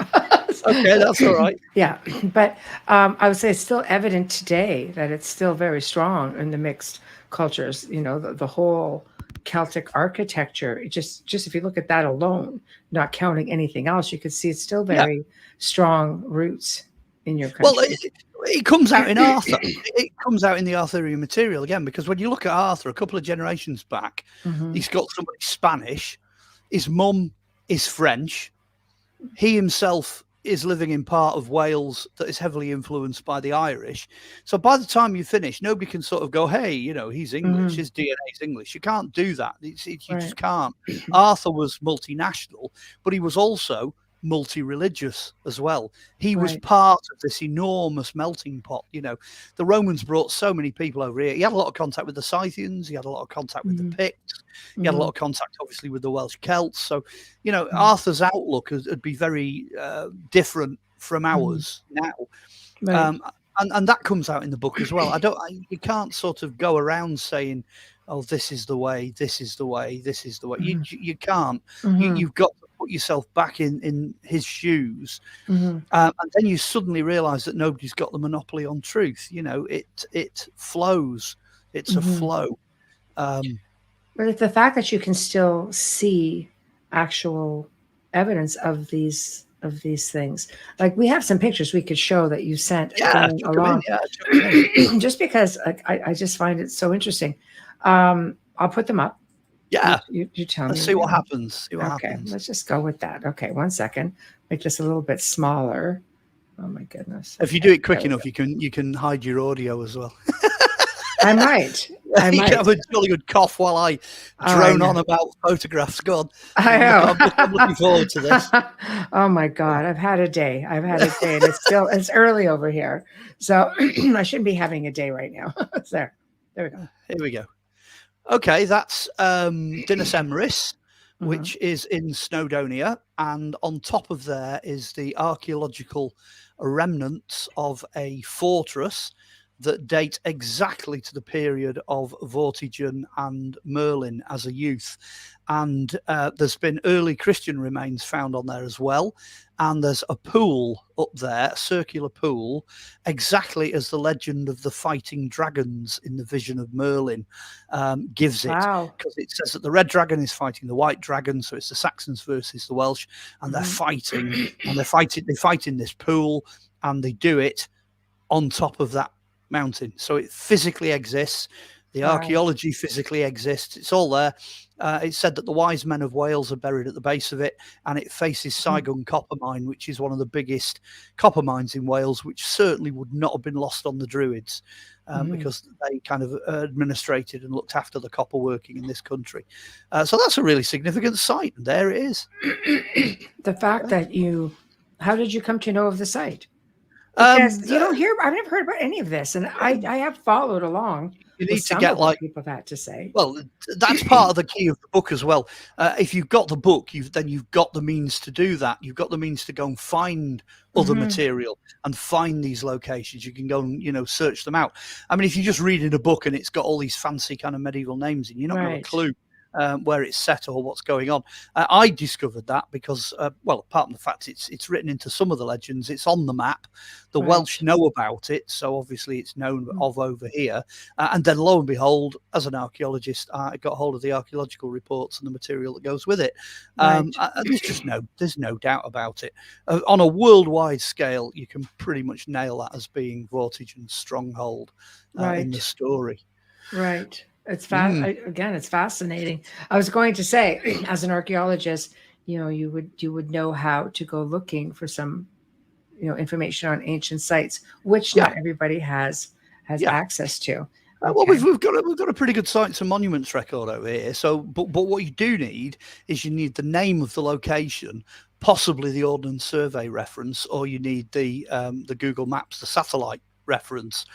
Okay, that's all right. Yeah, but I would say it's still evident today that it's still very strong in the mixed cultures. You know, the whole Celtic architecture. Just if you look at that alone, not counting anything else, you could see it's still very strong roots in your country. Well, it comes out in Arthur. It comes out in the Arthurian material again, because when you look at Arthur, a couple of generations back, he's got somebody Spanish. His mum is French. He himself is living in part of Wales that is heavily influenced by the Irish. So by the time you finish, nobody can sort of go, hey, you know, he's English, his DNA is English. You can't do that. You just can't. Arthur was multinational, but he was also multi-religious as well. He was part of this enormous melting pot. You know, the Romans brought so many people over here. He had a lot of contact with the Scythians. He had a lot of contact with the Picts. He had a lot of contact, obviously, with the Welsh Celts. So, you know, Arthur's outlook would be very different from ours now. And that comes out in the book as well. You can't sort of go around saying, oh, this is the way, this is the way, this is the way. You can't. You've got to put yourself back in his shoes. And then you suddenly realize that nobody's got the monopoly on truth. You know, it flows. It's a flow. But the fact that you can still see actual evidence of these things, like we have some pictures we could show that you sent along. Just because I just find it so interesting. I'll put them up. Yeah, you tell me. Let's see what happens. Okay, let's just go with that. Okay, 1 second. Make this a little bit smaller. Oh my goodness! If you do it quick enough, you can hide your audio as well. I might. You can have a jolly good cough while I drone on about photographs. Go on. I know. I'm looking forward to this. Oh my God, I've had a day. And it's early over here, so I shouldn't be having a day right now. There we go. Here we go. Okay, that's Dinas Emrys, which is in Snowdonia, and on top of there is the archaeological remnants of a fortress that date exactly to the period of Vortigern and Merlin as a youth. And there's been early Christian remains found on there as well. And there's a pool up there, a circular pool, exactly as the legend of the fighting dragons in the vision of Merlin gives it. Because it says that the red dragon is fighting the white dragon, so it's the Saxons versus the Welsh, and they're fighting, and they fight in this pool, and they do it on top of that mountain. So it physically exists. The archaeology physically exists. It's all there. It's said that the wise men of Wales are buried at the base of it, and it faces Saigon copper mine, which is one of the biggest copper mines in Wales, which certainly would not have been lost on the Druids because they kind of administrated and looked after the copper working in this country. So that's a really significant site, and there it is. The fact that how did you come to know of the site? Because you don't hear, I've never heard about any of this, and I have followed along. You need to get what people have had to say. Well, that's part of the key of the book as well. If you've got the book, then you've got the means to do that. You've got the means to go and find other material and find these locations. You can go and search them out. I mean, if you just read in a book and it's got all these fancy kind of medieval names in, you're not going to have a clue where it's set or what's going on. I discovered that because, apart from the fact it's written into some of the legends, it's on the map. The Welsh know about it, so obviously it's known of over here. And then lo and behold, as an archaeologist, I got hold of the archaeological reports and the material that goes with it. There's no doubt about it. On a worldwide scale, you can pretty much nail that as being Vortigern's stronghold in the story. Right. It's again, it's fascinating. I was going to say, as an archaeologist, you would know how to go looking for some, information on ancient sites, which not everybody has access to. Well, we've got a pretty good sites and monuments record over here. So, but what you do need is you need the name of the location, possibly the Ordnance Survey reference, or you need the Google Maps, the satellite reference.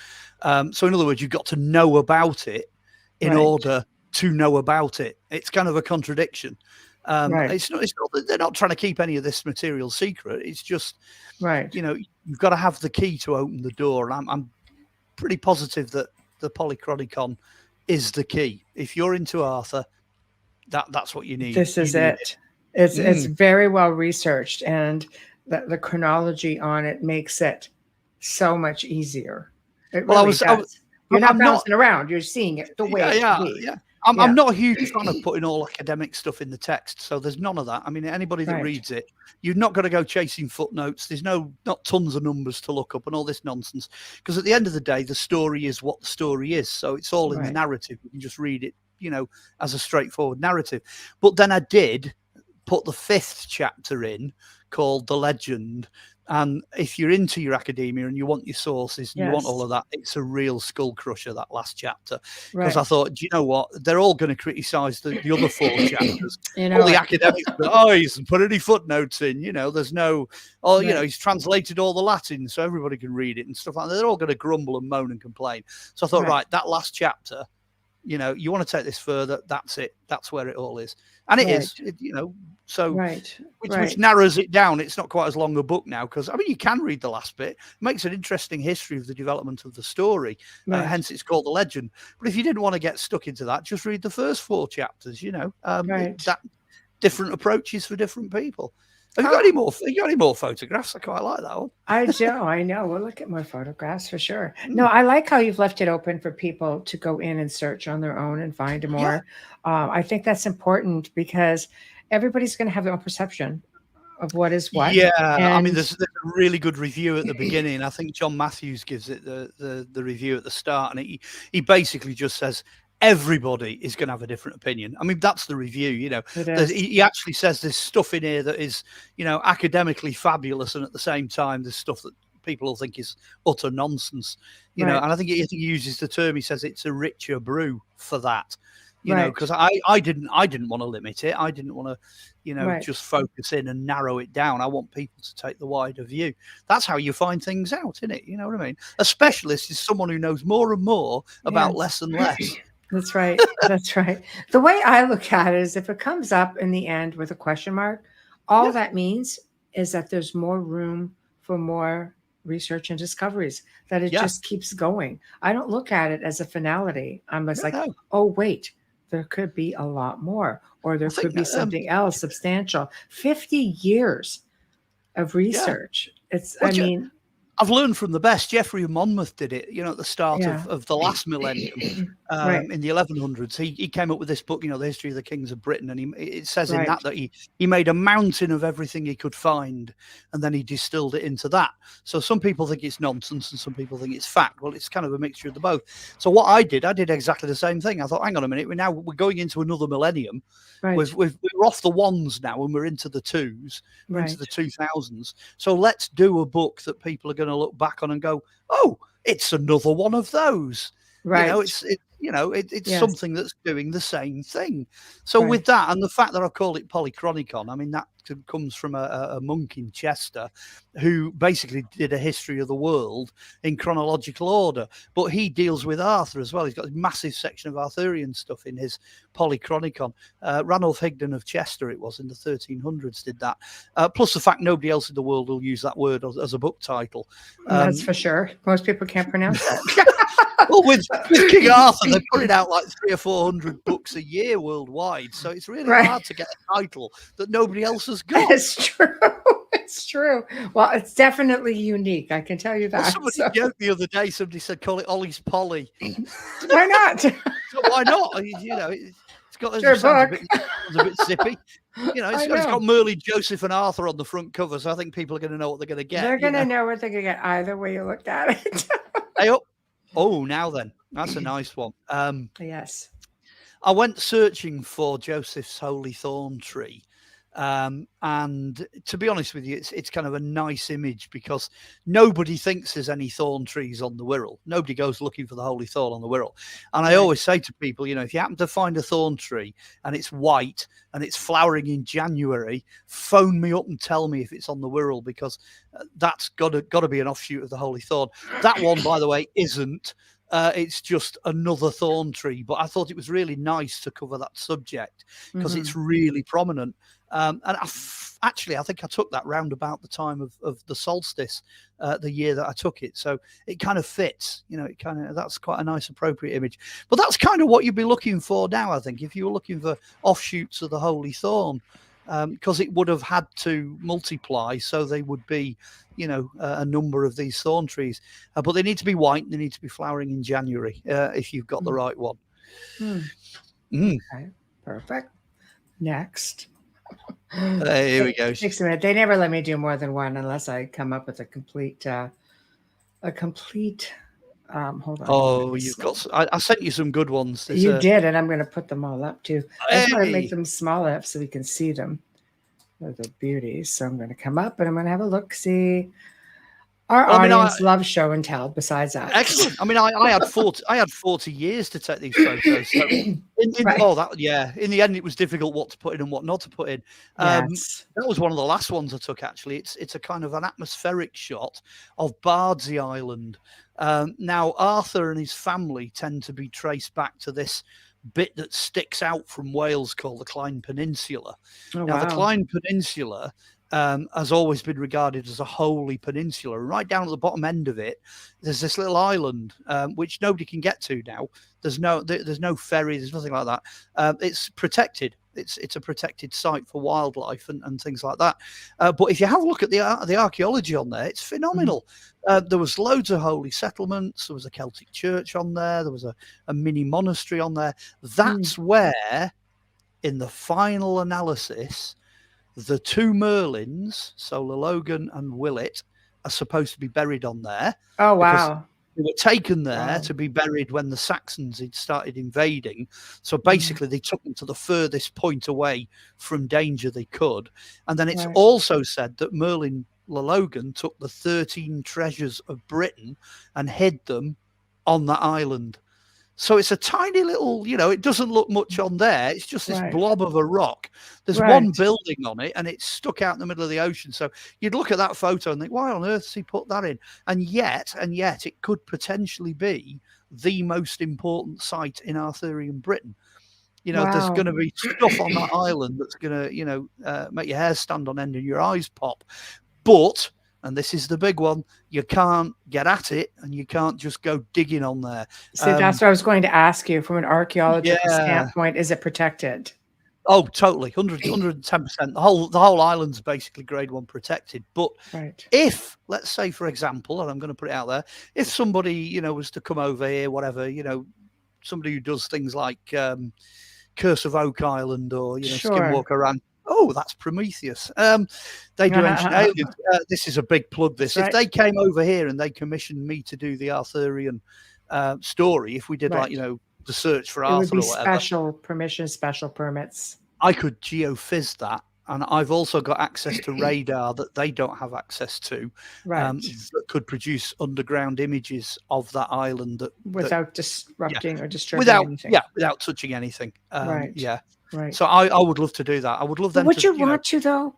So, in other words, you've got to know about it in order to know about it. It's kind of a contradiction. It's not that they're not trying to keep any of this material secret. It's just, you've got to have the key to open the door. And I'm pretty positive that the Polychronicon is the key. If you're into Arthur, that's what you need. This is You need it. It's very well researched, and the chronology on it makes it so much easier. It really does. You're not bouncing around. You're seeing it the way it should be. I'm not a huge fan of putting all academic stuff in the text, so there's none of that. I mean, anybody that reads it, you're not going to go chasing footnotes. There's not tons of numbers to look up and all this nonsense, because at the end of the day, the story is what the story is. So it's all in the narrative. You can just read it, as a straightforward narrative. But then I did put the 5th chapter in, called The Legend. And if you're into your academia and you want your sources and you want all of that, it's a real skull crusher, that last chapter. Because I thought, do you know what? They're all going to criticise the other 4 chapters. All the academics, he hasn't put any footnotes in. There's no, he's translated all the Latin so everybody can read it and stuff like that. They're all going to grumble and moan and complain. So I thought, that last chapter, you want to take this further, that's it. That's where it all is. And it is, which narrows it down. It's not quite as long a book now, because, you can read the last bit. It makes an interesting history of the development of the story. Hence, it's called The Legend. But if you didn't want to get stuck into that, just read the first 4 chapters, that different approaches for different people. Have you got any more? You got any more photographs? I quite like that one. I do. I know. We'll look at more photographs for sure. No, I like how you've left it open for people to go in and search on their own and find more. I think that's important, because everybody's going to have their own perception of what is what. Yeah, and there's a really good review at the beginning. I think John Matthews gives it the review at the start, and he basically just says, everybody is going to have a different opinion. That's the review, He actually says there's stuff in here that is, academically fabulous, and at the same time, there's stuff that people will think is utter nonsense, and I think he uses the term, he says it's a richer brew for that, because I didn't want to limit it. I didn't want to, just focus in and narrow it down. I want people to take the wider view. That's how you find things out, isn't it? You know what I mean? A specialist is someone who knows more and more about less and less. That's right. That's right. The way I look at it is, if it comes up in the end with a question mark, all that means is that there's more room for more research and discoveries, that it just keeps going. I don't look at it as a finality. I'm just oh, wait, there could be a lot more, or there could be something else substantial. 50 years of research. It's, I've learned from the best. Geoffrey of Monmouth did it, at the start of the last millennium, in the 1100s. He came up with this book, The History of the Kings of Britain, and it says in that he made a mountain of everything he could find, and then he distilled it into that. So some people think it's nonsense, and some people think it's fact. Well, it's kind of a mixture of the both. So what I did exactly the same thing. I thought, hang on a minute, we're going into another millennium. We're off the ones now, and we're into the twos, into the 2000s. So let's do a book that people are going to look back on and go, oh, it's another one of those. It's something that's doing the same thing. So with that, and the fact that I call it Polychronicon, that comes from a monk in Chester who basically did a history of the world in chronological order, but he deals with Arthur as well. He's got a massive section of Arthurian stuff in his Polychronicon. Ranulph Higden of Chester, it was in the 1300s, did that. Plus the fact nobody else in the world will use that word as a book title. That's for sure. Most people can't pronounce that. Well, with King Arthur, they're putting out like 300 or 400 books a year worldwide, so it's really hard to get a title that nobody else has got. It's true. It's true. Well, it's definitely unique. I can tell you that. Well, somebody joked the other day. Somebody said, "Call it Ollie's Polly." Why not? So why not? It's got book. It's a bit zippy. It's got Merlin, Joseph, and Arthur on the front cover, so I think people are going to know what they're going to get. They're going to know what they're going to get either way you looked at it. Hey up. Oh, now then, that's a nice one. Yes. I went searching for Joseph's holy thorn tree. And to be honest with you, it's kind of a nice image, because nobody thinks there's any thorn trees on the Wirral. Nobody goes looking for the holy thorn on the Wirral. And I always say to people, if you happen to find a thorn tree and it's white and it's flowering in January, phone me up and tell me if it's on the Wirral, because that's got to be an offshoot of the holy thorn. That one, by the way, isn't. It's just another thorn tree, but I thought it was really nice to cover that subject, because it's really prominent. Actually, I think I took that round about the time of the solstice, the year that I took it. So it kind of fits, that's quite a nice appropriate image. But that's kind of what you'd be looking for now, I think, if you were looking for offshoots of the Holy Thorn, because it would have had to multiply. So they would be, a number of these thorn trees, but they need to be white. They need to be flowering in January if you've got the right one. Okay, perfect. Next. Here we go. Takes a minute. They never let me do more than one unless I come up with a complete. Hold on. Oh, you've got. I sent you some good ones. You did, and I'm going to put them all up too. I just want to make Hey! them small enough so we can see them. They're the beauties. So I'm going to come up and I'm going to have a look. See, our audience loves show and tell. Besides that, excellent. I mean, I had 40 years to take these photos. So in the end, it was difficult what to put in and what not to put in. Yes. That was one of the last ones I took. Actually, it's a kind of an atmospheric shot of Bardsey Island. Now, Arthur and his family tend to be traced back to this bit that sticks out from Wales called the Clyne Peninsula. The Clyne Peninsula has always been regarded as a holy peninsula. Right down at the bottom end of it, there's this little island which nobody can get to now. There's no ferry. There's nothing like that. It's protected. It's a protected site for wildlife and things like that. But if you have a look at the archaeology on there, it's phenomenal. There was loads of holy settlements. There was a Celtic church on there. There was a mini monastery on there. That's where, in the final analysis, the two Merlins, so Lologan and Willett, are supposed to be buried on there. Oh, wow. They were taken there to be buried when the Saxons had started invading. So basically, they took them to the furthest point away from danger they could. And then it's also said that Merlin Lologan took the 13 treasures of Britain and hid them on that island. So it's a tiny little, it doesn't look much on there. It's just this blob of a rock. There's one building on it and it's stuck out in the middle of the ocean. So you'd look at that photo and think, why on earth has he put that in? And yet it could potentially be the most important site in Arthurian Britain. There's going to be stuff on that island that's going to, make your hair stand on end and your eyes pop. But, and this is the big one, you can't get at it and you can't just go digging on there. So that's what I was going to ask you from an archaeological standpoint. Is it protected? Oh, totally. 110%. The whole island's basically grade 1 protected. But if, let's say, for example, and I'm going to put it out there, if somebody, was to come over here, whatever, somebody who does things like Curse of Oak Island or, Skinwalker Ranch. Oh, that's Prometheus. They do Ancient Aliens. This is a big plug, this. If they came over here and they commissioned me to do the Arthurian story, if we did the search for Arthur would be or whatever. Special permissions, special permits. I could geophys that. And I've also got access to radar that they don't have access to, that could produce underground images of that island without disrupting or disturbing anything. Yeah, without touching anything. Yeah. Right. So I would love to do that. I would love them would to. Would you want to, though?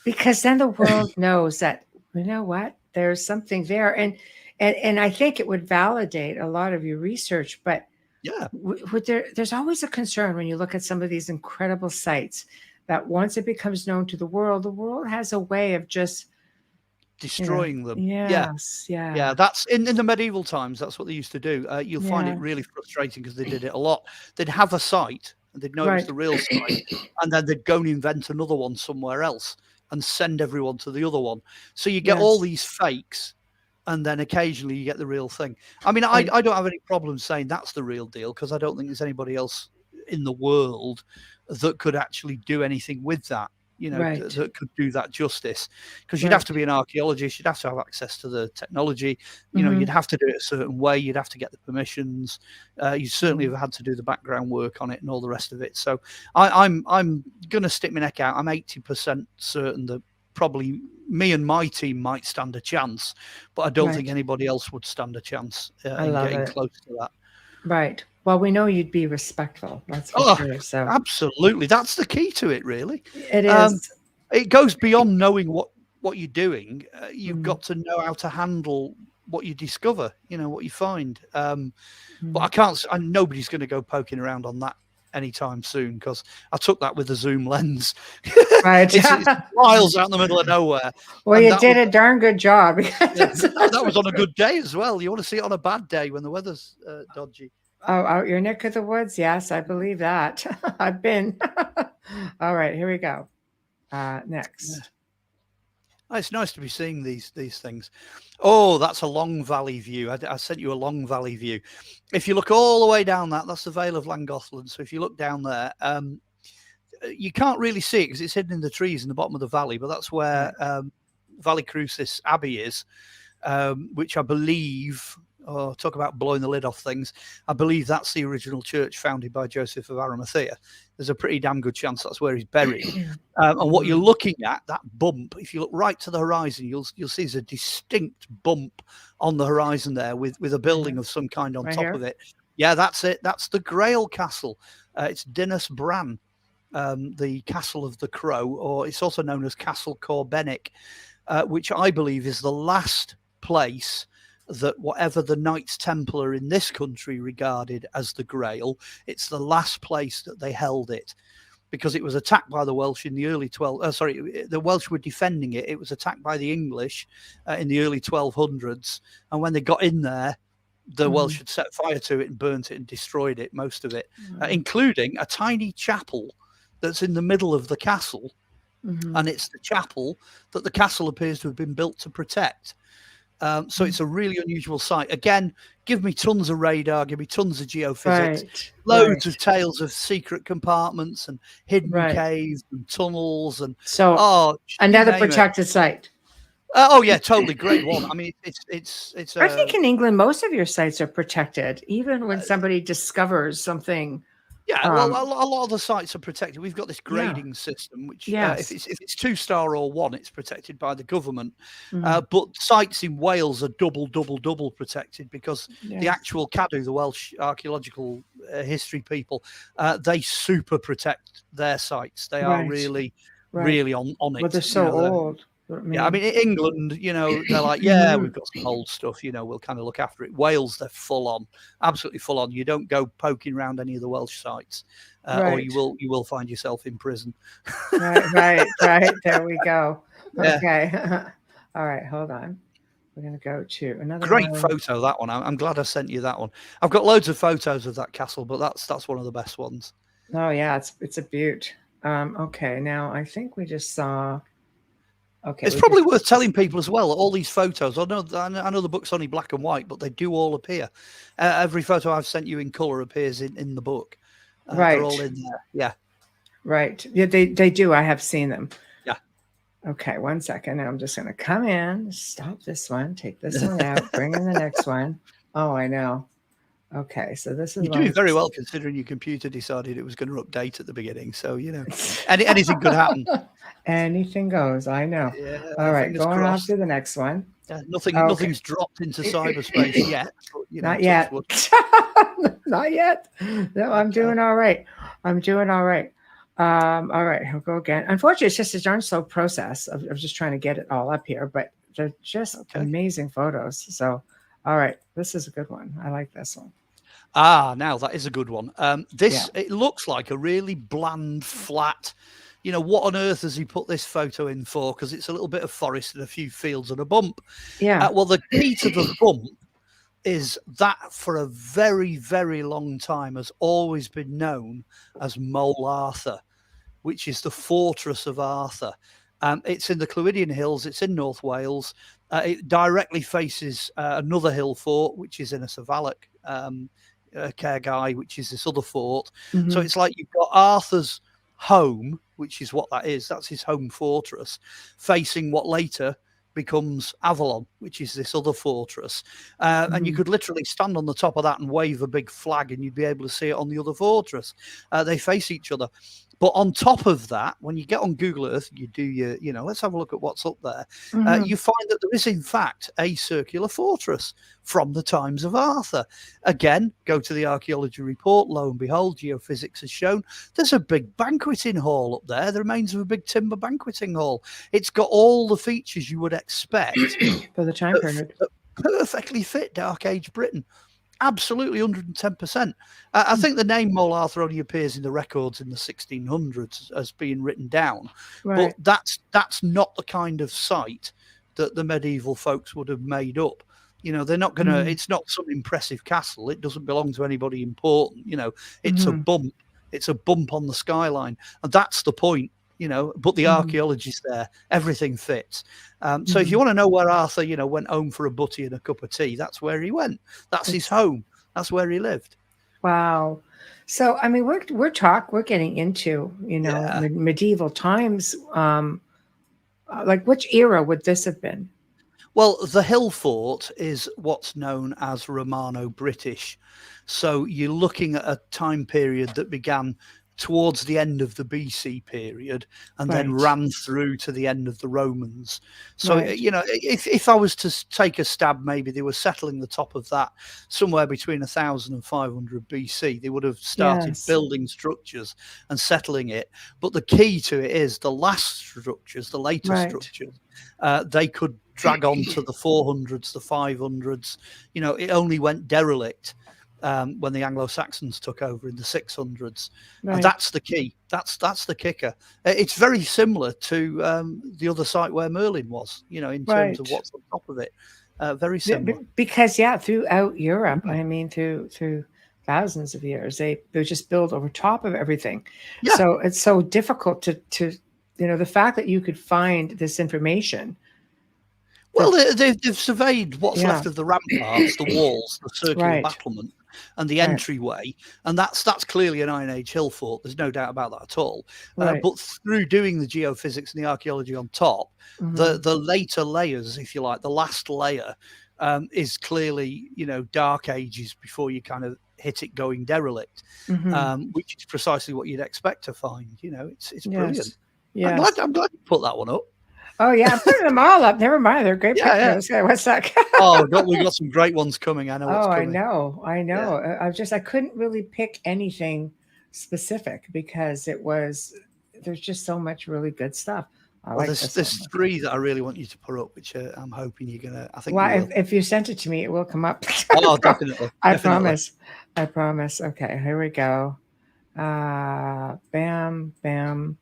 Because then the world knows that, you know what, there's something there. And I think it would validate a lot of your research. But there's always a concern when you look at some of these incredible sites that once it becomes known to the world has a way of just destroying them. Yes, yeah. That's in the medieval times. That's what they used to do. You'll find it really frustrating because they did it a lot. They'd have a site and they'd know it was the real site, and then they'd go and invent another one somewhere else and send everyone to the other one. So you get all these fakes, and then occasionally you get the real thing. I mean, I don't have any problem saying that's the real deal because I don't think there's anybody else in the world that could actually do anything with that, that could do that justice. Because you'd have to be an archaeologist, you'd have to have access to the technology, you'd have to do it a certain way, you'd have to get the permissions, you certainly have had to do the background work on it and all the rest of it. So I'm going to stick my neck out. I'm 80% certain that probably me and my team might stand a chance, but I don't think anybody else would stand a chance in getting close to that. Right. Well, we know you'd be respectful. That's for sure. So absolutely, that's the key to it. Really, it is. It goes beyond knowing what you're doing. You've got to know how to handle what you discover. What you find. But I can't. Nobody's going to go poking around on that anytime soon, because I took that with a zoom lens. Right. It's miles out in the middle of nowhere. Well, And you did a darn good job. that was on a good day as well. You want to see it on a bad day when the weather's dodgy. Oh, out your neck of the woods. Yes, I believe that. I've been. All right, here we go. Next. Yeah. Oh, it's nice to be seeing these things. Oh, that's a Long Valley view. I sent you a Long Valley view. If you look all the way down that's the Vale of Llangollen. So if you look down there, you can't really see it because it's hidden in the trees in the bottom of the valley, but that's where Valley Crucis Abbey is, which I believe, talk about blowing the lid off things, I believe that's the original church founded by Joseph of Arimathea. There's a pretty damn good chance that's where he's buried. And what you're looking at, that bump, if you look right to the horizon, you'll see there's a distinct bump on the horizon there with a building of some kind on top of it. Yeah, that's it. That's the Grail Castle. It's Dinas Bran, the Castle of the Crow, or it's also known as Castle Corbenic, which I believe is the last place that whatever the Knights Templar in this country regarded as the Grail, it's the last place that they held it, because it was attacked by the Welsh in the early the Welsh were defending it. It was attacked by the English in the early 1200s. And when they got in there, the Welsh had set fire to it and burnt it and destroyed it, most of it, including a tiny chapel that's in the middle of the castle. And it's the chapel that the castle appears to have been built to protect. So it's a really unusual site. Again, give me tons of radar, give me tons of geophysics, loads of tales of secret compartments and hidden caves and tunnels, and another protected site. Oh yeah, totally great one. I mean, it's. I think in England most of your sites are protected, even when somebody discovers something. Yeah, well, a lot of the sites are protected. We've got this grading system, which if it's 2-star or 1, it's protected by the government. But sites in Wales are double protected, because the actual Cadw, the Welsh archaeological history people, they super protect their sites. They are really on it. But they're so old. I mean, in England, they're like, we've got some old stuff, we'll kind of look after it. Wales, they're full on, absolutely full on. You don't go poking around any of the Welsh sites, or you will find yourself in prison. Right. There we go. Okay. All right, hold on. We're going to go to another great photo, that one. I'm glad I sent you that one. I've got loads of photos of that castle, but that's one of the best ones. Oh, yeah, it's a beaut. Okay, now I think we just saw... Okay, it's probably worth telling people as well, all these photos, I know the book's only black and white, but they do all appear. Every photo I've sent you in colour appears in the book. They're all in there. Yeah. Right. Yeah, they do. I have seen them. Yeah. Okay, 1 second. I'm just going to come in, stop this one, take this one out, bring in the next one. Oh, I know. Okay, so this is... You're doing very well, considering your computer decided it was going to update at the beginning. So, anything could happen. Anything goes, I know. Yeah, all right, going on to the next one. Nothing's dropped into cyberspace yet. But, not yet. Not yet. No, I'm doing all right. All right, I'll go again. Unfortunately, it's just a darn slow process of just trying to get it all up here, but they're just amazing photos. So, all right, this is a good one. I like this one. Now that is a good one. It looks like a really bland, flat. What on earth has he put this photo in for? Because it's a little bit of forest and a few fields and a bump. Yeah. Well, the key to the bump is that for a very, very long time has always been known as Mole Arthur, which is the fortress of Arthur. It's in the Clwydian Hills. It's in North Wales. It directly faces another hill fort, which is in a Safalec Caergae, which is this other fort. So it's like you've got Arthur's home, which is what that is. That's his home fortress, facing what later becomes Avalon, which is this other fortress. And you could literally stand on the top of that and wave a big flag, and you'd be able to see it on the other fortress. They face each other. But on top of that, when you get on Google Earth, you do let's have a look at what's up there. You find that there is, in fact, a circular fortress from the times of Arthur. Again, go to the archaeology report. Lo and behold, geophysics has shown there's a big banqueting hall up there, the remains of a big timber banqueting hall. It's got all the features you would expect for the time period. Perfectly fit Dark Age Britain. Absolutely, 110%. I think the name Mole Arthur only appears in the records in the 1600s as being written down, Right. but that's not the kind of site that the medieval folks would have made up. You know, they're not going to. It's not some impressive castle. It doesn't belong to anybody important. You know, it's a bump. It's a bump on the skyline, and that's the point. You know, but the archaeology's there. Everything fits. So if you want to know where Arthur, you know, went home for a butty and a cup of tea, that's where he went. That's his home. That's where he lived. Wow. So I mean, we're getting into, you know, medieval times. Like which era would this have been? Well, the hill fort is what's known as Romano-British. So you're looking at a time period that began towards the end of the BC period and then ran through to the end of the Romans. So, you know, if I was to take a stab, maybe they were settling the top of that somewhere between 1000 and 500 BC. They would have started building structures and settling it. But the key to it is the last structures, the later structures, they could drag on to the 400s, the 500s. You know, it only went derelict when the Anglo-Saxons took over in the 600s. And that's the key. That's the kicker. It's very similar to the other site where Merlin was, you know, in terms of what's on top of it. Very similar. Because, throughout Europe, I mean, through thousands of years, they just build over top of everything. Yeah. So it's so difficult to, you know, the fact that you could find this information. Well, they've surveyed what's left of the ramparts, the walls, the circular battlement, and the entryway, and that's clearly an Iron Age hill fort. There's no doubt about that at all. But through doing the geophysics and the archaeology on top, the later layers, if you like, the last layer is clearly, you know, Dark Ages before you kind of hit it going derelict, which is precisely what you'd expect to find. You know, it's brilliant. Yeah, I'm glad you put that one up. Oh yeah, I'm putting them all up. Never mind, they're great pictures. Yeah. What's that? We've got some great ones coming. I know. I know. Yeah. I couldn't really pick anything specific because there's just so much really good stuff. There's three that I really want you to put up, which I'm hoping you're gonna. I think. Well, if you sent it to me, it will come up. Oh, definitely. I promise. Okay, here we go. Bam, bam,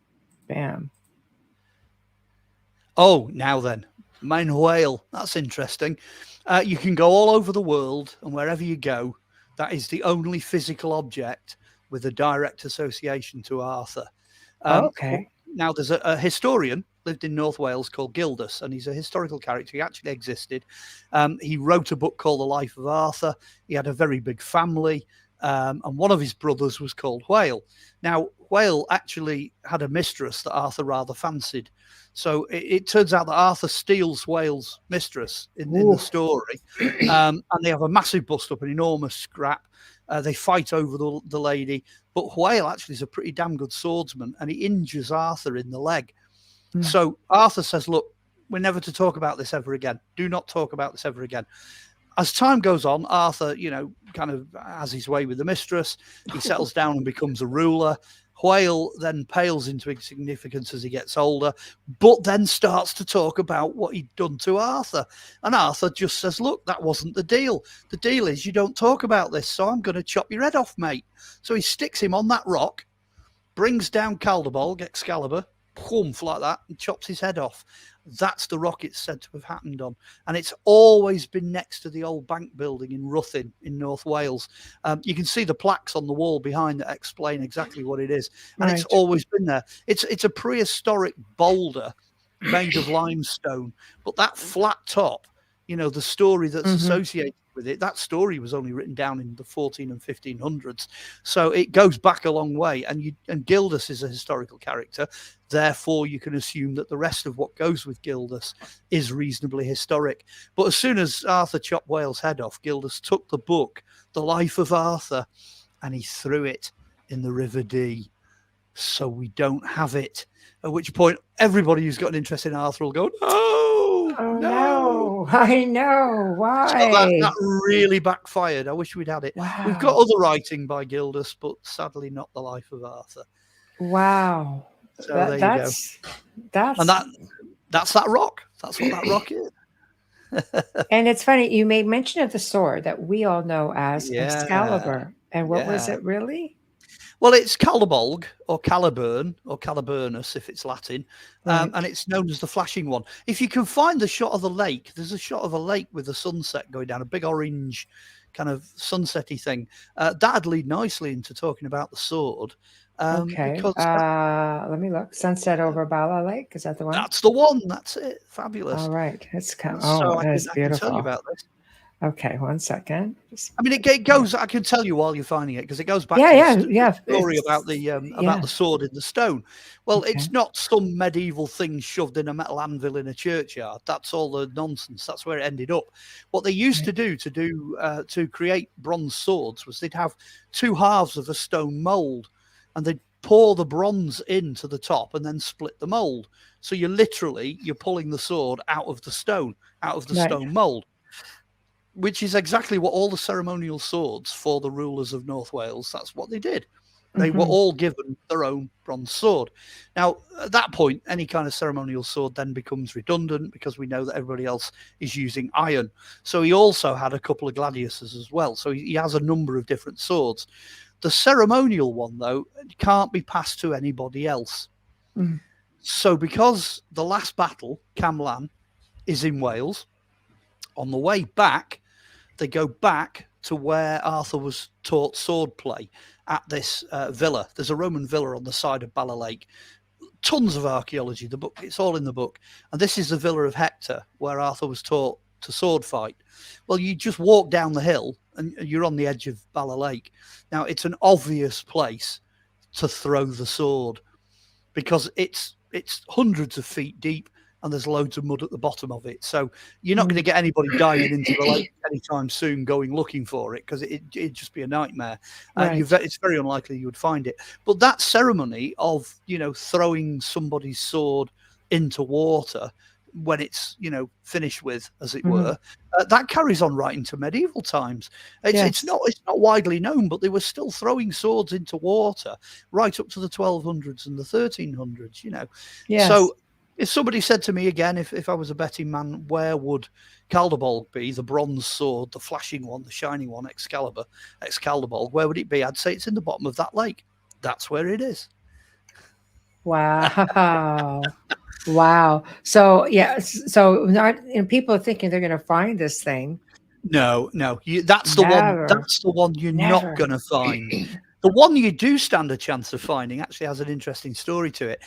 bam. Oh, now then, Main Whale. That's interesting. You can go all over the world, and wherever you go, that is the only physical object with a direct association to Arthur. Okay. Now, there's a historian lived in North Wales called Gildas, and he's a historical character. He actually existed. He wrote a book called The Life of Arthur. He had a very big family, and one of his brothers was called Whale. Now, Whale actually had a mistress that Arthur rather fancied. So it turns out that Arthur steals Whale's mistress in the story, and they have a massive bust up, an enormous scrap. They fight over the lady, but Whale actually is a pretty damn good swordsman, and he injures Arthur in the leg. So Arthur says, look, we're never to talk about this ever again. Do not talk about this ever again. As time goes on, Arthur, you know, kind of has his way with the mistress. He settles down and becomes a ruler. Whale then pales into insignificance as he gets older, but then starts to talk about what he'd done to Arthur. And Arthur just says, look, that wasn't the deal. The deal is you don't talk about this, so I'm going to chop your head off, mate. So he sticks him on that rock, brings down Calderbolg, Excalibur, whoomph like that, and chops his head off. That's the rock it's said to have happened on. And it's always been next to the old bank building in Ruthin in North Wales. You can see the plaques on the wall behind that explain exactly what it is. And it's always been there. It's a prehistoric boulder made of limestone. But that flat top, you know, the story that's associated with it, that story was only written down in the 14 and 1500s. So it goes back a long way. And Gildas is a historical character. Therefore, you can assume that the rest of what goes with Gildas is reasonably historic. But as soon as Arthur chopped Whale's head off, Gildas took the book, The Life of Arthur, and he threw it in the River Dee. So we don't have it. At which point, everybody who's got an interest in Arthur will go, no, I know. Why? So that really backfired. I wish we'd had it. Wow. We've got other writing by Gildas, but sadly not The Life of Arthur. Wow. So there you go. And that's that rock. That's what that rock is. And it's funny, you made mention of the sword that we all know as Yeah, Excalibur. And what was yeah. it really? Well, it's Calibolg or Caliburn or Caliburnus if it's Latin, Right. and it's known as the flashing one. If you can find the shot of the lake, there's a shot of a lake with the sunset going down, a big orange kind of sunsetty thing. That'd lead nicely into talking about the sword, Okay. because Let me look. Sunset over Bala Lake. Is that the one? that's the one. That's it. Fabulous. All right. It's kind So that is I can tell you beautiful. about this. Okay, one second. I mean, it goes. I can tell you while you're finding it because it goes back Yeah, to the yeah. story It's- about the sword in the stone. Well, Okay. it's not some medieval thing shoved in a metal anvil in a churchyard. That's all the nonsense. That's where it ended up. What they used to do to create bronze swords was they'd have two halves of a stone mold, and they'd pour the bronze into the top and then split the mold. So you're pulling the sword out of the stone, out of the Right. stone mold, which is exactly what all the ceremonial swords for the rulers of North Wales, that's what they did. They were all given their own bronze sword. Now, at that point, any kind of ceremonial sword then becomes redundant because we know that everybody else is using iron. So he also had a couple of gladiuses as well. So he has a number of different swords. The ceremonial one, though, can't be passed to anybody else. Mhm. So because the last battle, Camlan, is in Wales, on the way back, they go back to where Arthur was taught swordplay at this villa. There's a Roman villa on the side of Bala Lake. Tons of archaeology. The book, it's all in the book. And this is the villa of Hector, where Arthur was taught to sword fight. Well, you just walk down the hill and you're on the edge of Bala Lake. Now, it's an obvious place to throw the sword because it's hundreds of feet deep and there's loads of mud at the bottom of it. So you're not going to get anybody diving into the lake anytime soon going looking for it because it'd just be a nightmare. Right. It's very unlikely you would find it. But that ceremony of, throwing somebody's sword into water when it's, finished with, as it were, that carries on right into medieval times. It's not widely known, but they were still throwing swords into water right up to the 1200s and the 1300s, Yes. So if somebody said to me again, if I was a betting man, where would Calderbolg be, the bronze sword, the flashing one, the shining one, Excalibur, where would it be? I'd say it's in the bottom of that lake. That's where it is. Wow. Wow. So, people are thinking they're going to find this thing. No, that's the one. That's the one you're not going to find. The one you do stand a chance of finding actually has an interesting story to it.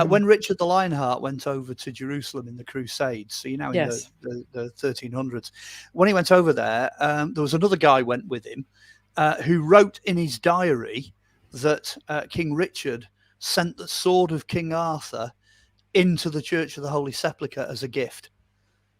When Richard the Lionheart went over to Jerusalem in the Crusades, so in the 1300s, when he went over there, there was another guy went with him who wrote in his diary that King Richard sent the sword of King Arthur into the Church of the Holy Sepulchre as a gift.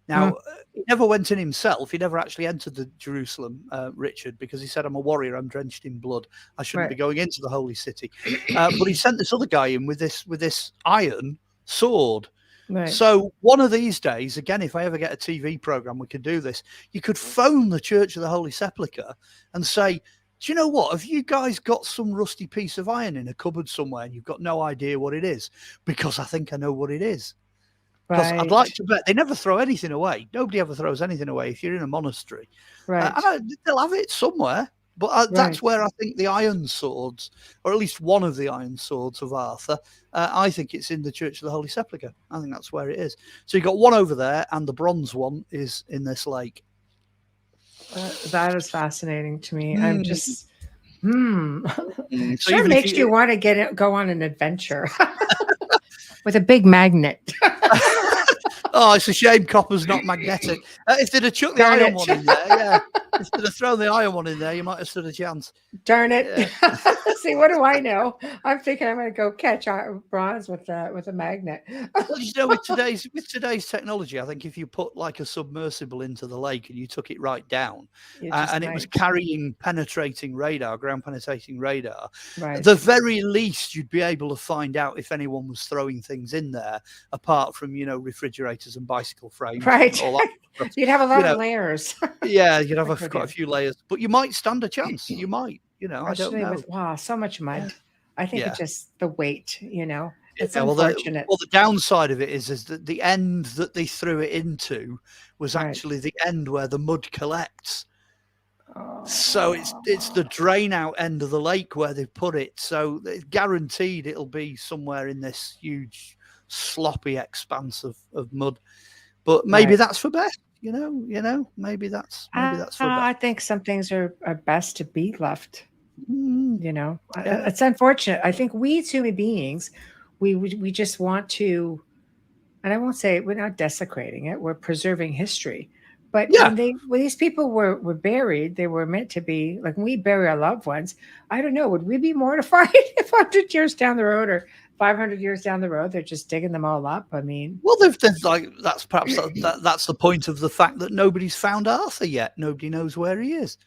Now, he never went in himself. He never actually entered the Jerusalem, Richard, because he said, I'm a warrior, I'm drenched in blood. I shouldn't be going into the holy city. But he sent this other guy in with this iron sword. Right. So one of these days, again, if I ever get a TV program, we could do this. You could phone the Church of the Holy Sepulchre and say, do you know what? Have you guys got some rusty piece of iron in a cupboard somewhere and you've got no idea what it is? Because I think I know what it is. Because I'd like to bet they never throw anything away. Nobody ever throws anything away if you're in a monastery. Right. They'll have it somewhere. But that's where I think the iron swords, or at least one of the iron swords of Arthur, I think it's in the Church of the Holy Sepulchre. I think that's where it is. So you've got one over there, and the bronze one is in this lake. That is fascinating to me. I'm just, So sure makes you want to go on an adventure with a big magnet. Oh, it's a shame copper's not magnetic. If they'd have chucked the iron one in there, if they'd have thrown the iron one in there, you might have stood a chance. Darn it. See, what do I know? I'm thinking I'm going to go catch bronze with a magnet. Well, with today's technology, I think if you put like a submersible into the lake and you took it right down and it was carrying ground penetrating radar, at the very least you'd be able to find out if anyone was throwing things in there apart from, refrigerators and bicycle frames. Right. All that stuff. You'd have a lot of layers. Yeah, you'd have quite a few layers, but you might stand a chance. You might, I don't know. Wow, so much mud. I think it's just the weight, Yeah, It's Yeah, unfortunate. the downside of it is that the end that they threw it into was Right. actually the end where the mud collects. Oh. So it's the drain out end of the lake where they've put it. So it's guaranteed it'll be somewhere in this huge sloppy expanse of mud. But maybe Right. that's for best, maybe that's for best. I think some things are best to be left. Yeah. It's unfortunate. I think we as human beings, we just want to, and I won't say we're not desecrating it, we're preserving history. But Yeah. when these people were buried, they were meant to be, like when we bury our loved ones, I don't know, would we be mortified if 100 years down the road or 500 years down the road, they're just digging them all up? I mean, Well, they've like that's perhaps that's the point of the fact that nobody's found Arthur yet. Nobody knows where he is.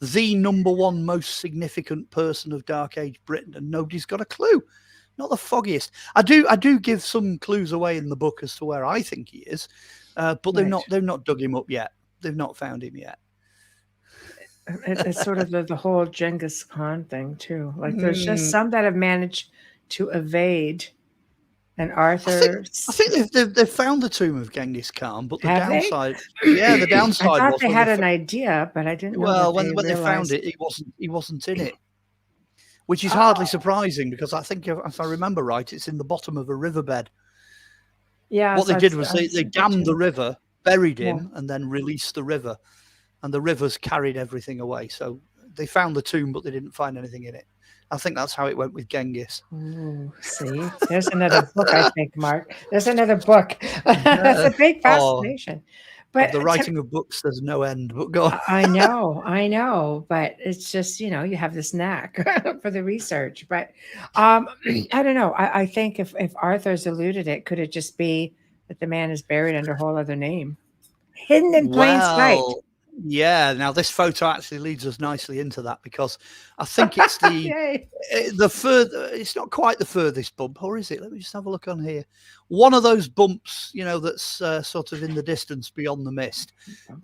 The number one most significant person of Dark Age Britain, and nobody's got a clue. Not the foggiest. I do give some clues away in the book as to where I think he is, but they've not dug him up yet. They've not found him yet. It's sort of the whole Genghis Khan thing too. Like there's just some that have managed to evade. And Arthur, I think they've found the tomb of Genghis Khan, but the downside, the downside. I thought was they had an idea, but I didn't know. Well, when they found it, he wasn't in it, which is hardly surprising because I think, if I remember right, it's in the bottom of a riverbed. Yeah. What they did was they dammed the river, buried him, and then released the river, and the rivers carried everything away. So they found the tomb, but they didn't find anything in it. I think that's how it went with Genghis. Ooh, see, there's another book, I think, Mark. There's another book. That's a big fascination. But the writing of books, there's no end. But go on. I know. But it's just, you have this knack for the research. But I don't know. I think if Arthur's eluded it, could it just be that the man is buried under a whole other name? Hidden in plain sight. Yeah, now this photo actually leads us nicely into that because I think it's the further, it's not quite the furthest bump, or is it? Let me just have a look on here. One of those bumps, that's sort of in the distance beyond the mist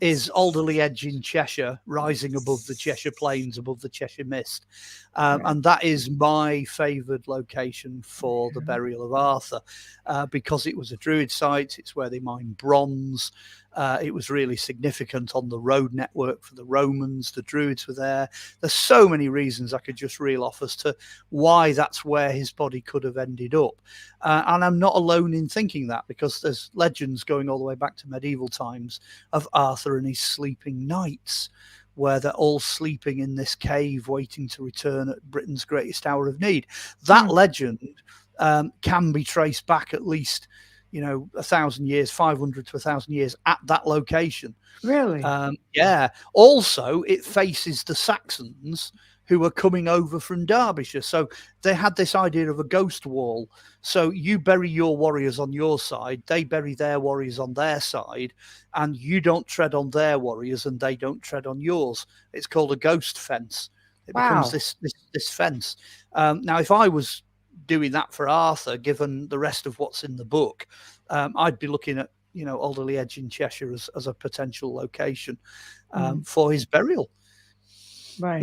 is Alderley Edge in Cheshire, rising above the Cheshire Plains, above the Cheshire Mist. And that is my favoured location for the burial of Arthur because it was a Druid site. It's where they mined bronze. It was really significant on the road network for the Romans. The Druids were there. There's so many reasons I could just reel off as to why that's where his body could have ended up. And I'm not alone in thinking that because there's legends going all the way back to medieval times of Arthur and his sleeping knights, where they're all sleeping in this cave waiting to return at Britain's greatest hour of need. That legend can be traced back at least 1,000 years, 500 to 1,000 years at that location. Really? Yeah. Also, it faces the Saxons who were coming over from Derbyshire. So they had this idea of a ghost wall. So you bury your warriors on your side, they bury their warriors on their side, and you don't tread on their warriors and they don't tread on yours. It's called a ghost fence. It becomes this fence. Now, if I was doing that for Arthur, given the rest of what's in the book, I'd be looking at Alderley Edge in Cheshire as a potential location for his burial. Right.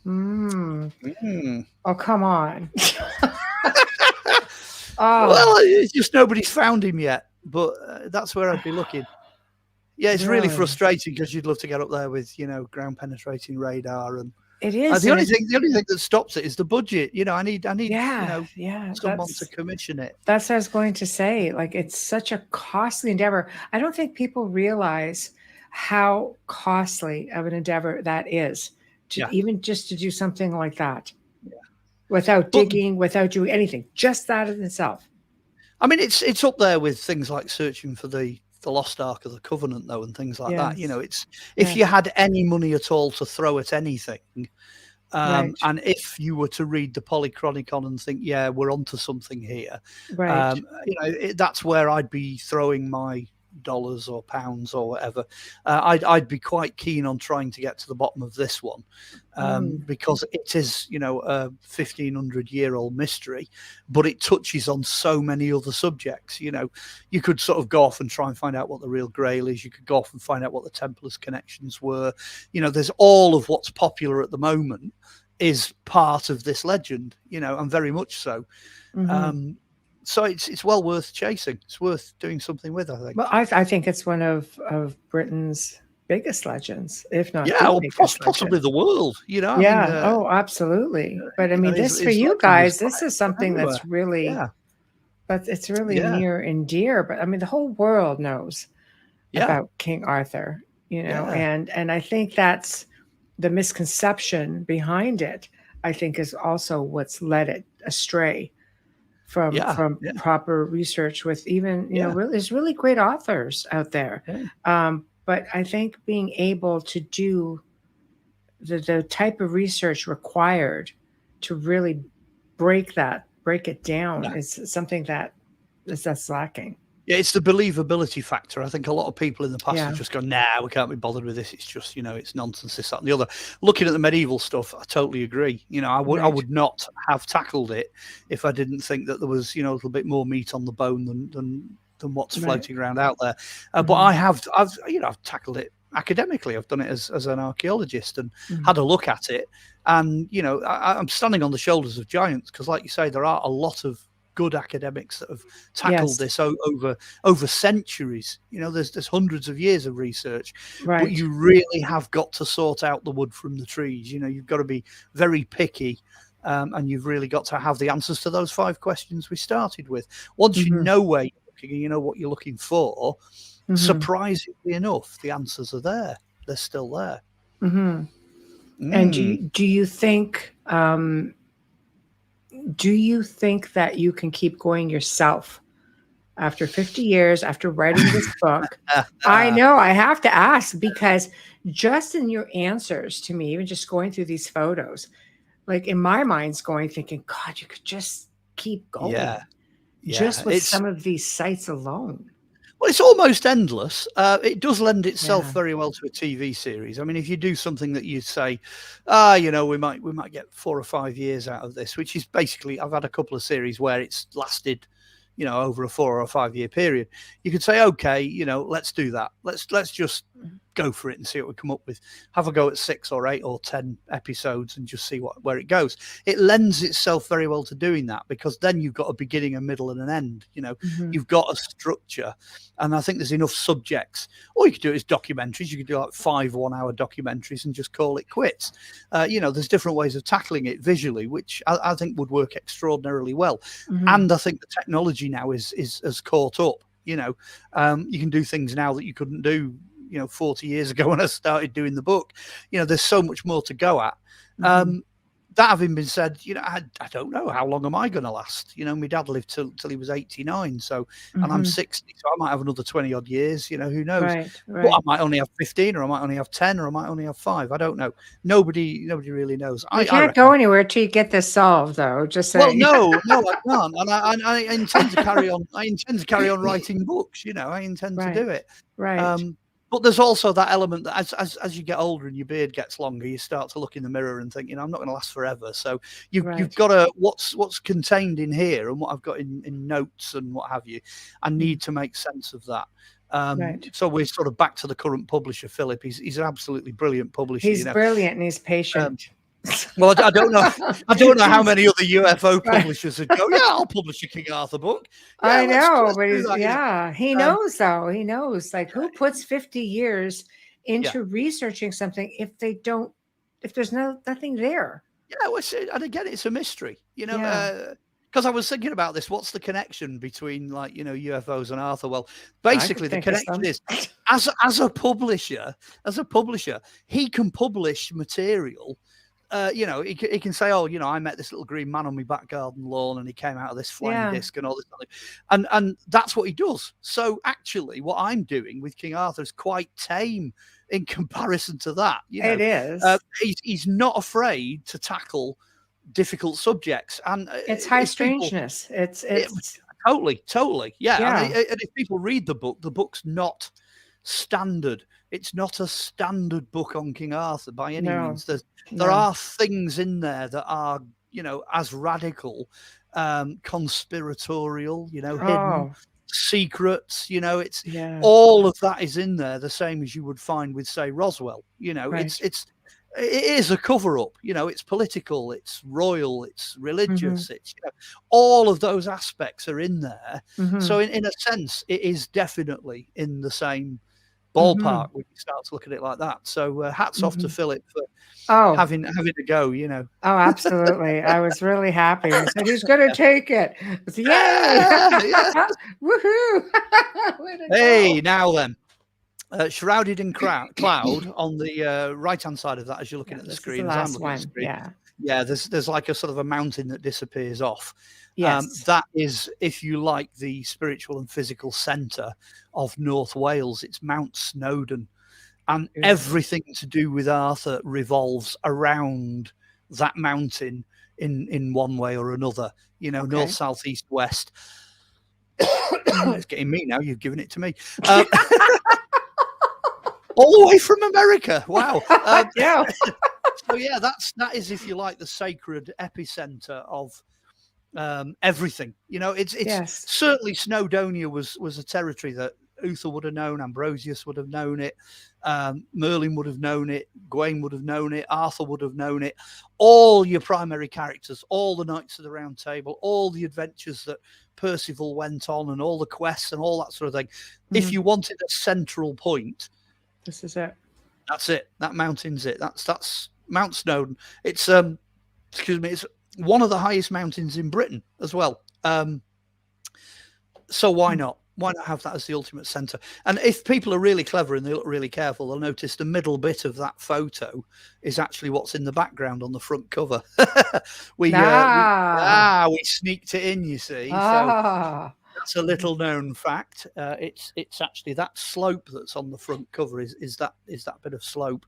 Oh, come on. Well, it's just nobody's found him yet, but that's where I'd be looking. Yeah, it's really frustrating because you'd love to get up there with ground penetrating radar and. It is. The only thing that stops it is the budget. I need someone to commission it. That's what I was going to say. Like, it's such a costly endeavor. I don't think people realize how costly of an endeavor that is even just to do something like that without digging, without doing anything, just that in itself. I mean, it's up there with things like searching for the Lost Ark of the Covenant, though, and things like that. It's if you had any money at all to throw at anything, and if you were to read the Polychronicon and think, we're onto something here, that's where I'd be throwing my dollars or pounds or whatever. I'd be quite keen on trying to get to the bottom of this one because it is a 1,500-year-old mystery, but it touches on so many other subjects. You could sort of go off and try and find out what the real Grail is. You could go off and find out what the Templars' connections were. There's all of what's popular at the moment is part of this legend, and very much so. So it's well worth chasing. It's worth doing something with, I think. Well, I think it's one of Britain's biggest legends, if not Yeah, the or biggest possibly legend. the world. You know, I Yeah. mean, Oh, absolutely. But I you know, mean, this for his you legend was guys, this is quite something everywhere. that's really, Yeah, but it's really yeah, near and dear. But I mean, the whole world knows yeah, about King Arthur, yeah, and I think that's the misconception behind it. I think is also what's led it astray from yeah, yeah, proper research with even yeah, there's really great authors out there, yeah, but I think being able to do the type of research required to really break it down yeah. is something that's lacking. Yeah, it's the believability factor. I think a lot of people in the past Yeah. have just gone, nah, we can't be bothered with this. It's just, it's nonsense, this, that, and the other. Looking at the medieval stuff, I totally agree. I Right. would not have tackled it if I didn't think that there was, a little bit more meat on the bone than what's Right. floating around out there. But Mhm. I've tackled it academically. I've done it as an archaeologist and Mhm. had a look at it. And, I'm standing on the shoulders of giants because, like you say, there are a lot of good academics that have tackled Yes. this over centuries. There's hundreds of years of research, but Right. you really have got to sort out the wood from the trees. You've got to be very picky, and you've really got to have the answers to those 5 questions we started with. Once you Mhm. know where you're looking and you know what you're looking for, Mhm. surprisingly enough, the answers are there. They're still there. Mhm. And Mm. do you think that you can keep going yourself after 50 years after writing this book? I know I have to ask because just in your answers to me, even just going through these photos, like in my mind's going thinking, God, you could just keep going Yeah, yeah. just with some of these sites alone. Well, it's almost endless. It does lend itself Yeah. very well to a TV series. I mean, if you do something that you say, we might get 4 or 5 years out of this, which is basically, I've had a couple of series where it's lasted, over a 4 or 5 year period. You could say, okay, let's do that. Let's just go for it and see what we come up with. Have a go at 6 or 8 or 10 episodes and just see where it goes. It lends itself very well to doing that because then you've got a beginning, a middle, and an end. Mhm. You've got a structure, and I think there's enough subjects. Or you could do it as documentaries. You could do like 5 1-hour documentaries and just call it quits. There's different ways of tackling it visually, which I think would work extraordinarily well. Mhm. And I think the technology now has caught up. You can do things now that you couldn't do 40 years ago when I started doing the book. There's so much more to go at. Mhm. That having been said, I don't know how long am I going to last. My dad lived till he was 89, so and I'm Mhm. 60, so I might have another 20 odd years. Who knows? Right. But I Right. might only have 15, or I might only have 10, or I might only have 5. I don't know. Nobody really knows. You I can't reckon. go anywhere till you get this solved, though. Just Well, saying. no, I can't, and I intend to carry on. I intend to carry on writing books. I intend to Right. do it. Right. But there's also that element that as you get older and your beard gets longer, you start to look in the mirror and think, I'm not going to last forever. So you've Right. got to what's contained in here and what I've got in notes and what have you. I need to make sense of that. Right. So we're sort of back to the current publisher, Philip. He's an absolutely brilliant publisher. He's brilliant and he's patient. Well, I don't know. I don't know how many other UFO Right. publishers would go, yeah, I'll publish a King Arthur book. Yeah, I know, let's but do he's, that. yeah, he knows though. He knows like who puts 50 years Yeah. into researching something if there's nothing there. Yeah, well, and again, it's a mystery, Yeah. because I was thinking about this. What's the connection between UFOs and Arthur? Well, I basically, could the think of connection some. is as a publisher, he can publish material. He can say, oh, I met this little green man on my back garden lawn, and he came out of this flying disc and all this, and that's what he does. So actually, what I'm doing with King Arthur is quite tame in comparison to that. It is. He's not afraid to tackle difficult subjects, and It's high if people, strangeness. It's totally, yeah. Yeah. And if people read the book's not standard. It's not a standard book on King Arthur by any No. means. There No. are things in there that are, as radical, conspiratorial, hidden. Oh, secrets, it's Yeah. all of that is in there, the same as you would find with, say, Roswell. Right. It is a cover-up. It's political, it's royal, it's religious, Mm-hmm. it's all of those aspects are in there. Mm-hmm. So in a sense, it is definitely in the same ballpark Mm-hmm. when you start to look at it like that. So hats off to Philip for having a go. Oh, absolutely. I was really happy. I said, he's going to take it. I said, yay. Yeah. Woohoo. Hey, now then. Shrouded in cloud on the right-hand side of that, as you're looking at the screen. The as I'm last looking one. at the screen. Yeah. There's like a sort of a mountain that disappears off. Yes. That is, if you like, the spiritual and physical centre of North Wales. It's Mount Snowdon, and everything to do with Arthur revolves around that mountain in one way or another. North, south, east, west. It's getting me now. You've given it to me. All the way from America. Wow. Yeah. So that is, if you like, the sacred epicenter of everything. It's certainly Snowdonia was a territory that Uther would have known, Ambrosius would have known it, Merlin would have known it, Gawain would have known it, Arthur would have known it. All your primary characters, all the Knights of the Round Table, all the adventures that Percival went on, and all the quests and all that sort of thing. If you wanted a central point, this is it. That's it. That mountain's it. That's Mount Snowdon. It's it's one of the highest mountains in Britain as well. So why not? Why not have that as the ultimate center? And if people are really clever and they look really careful, they'll notice the middle bit of that photo is actually what's in the background on the front cover. we sneaked it in, you see. So that's a little known fact. It's actually that slope that's on the front cover is that bit of slope.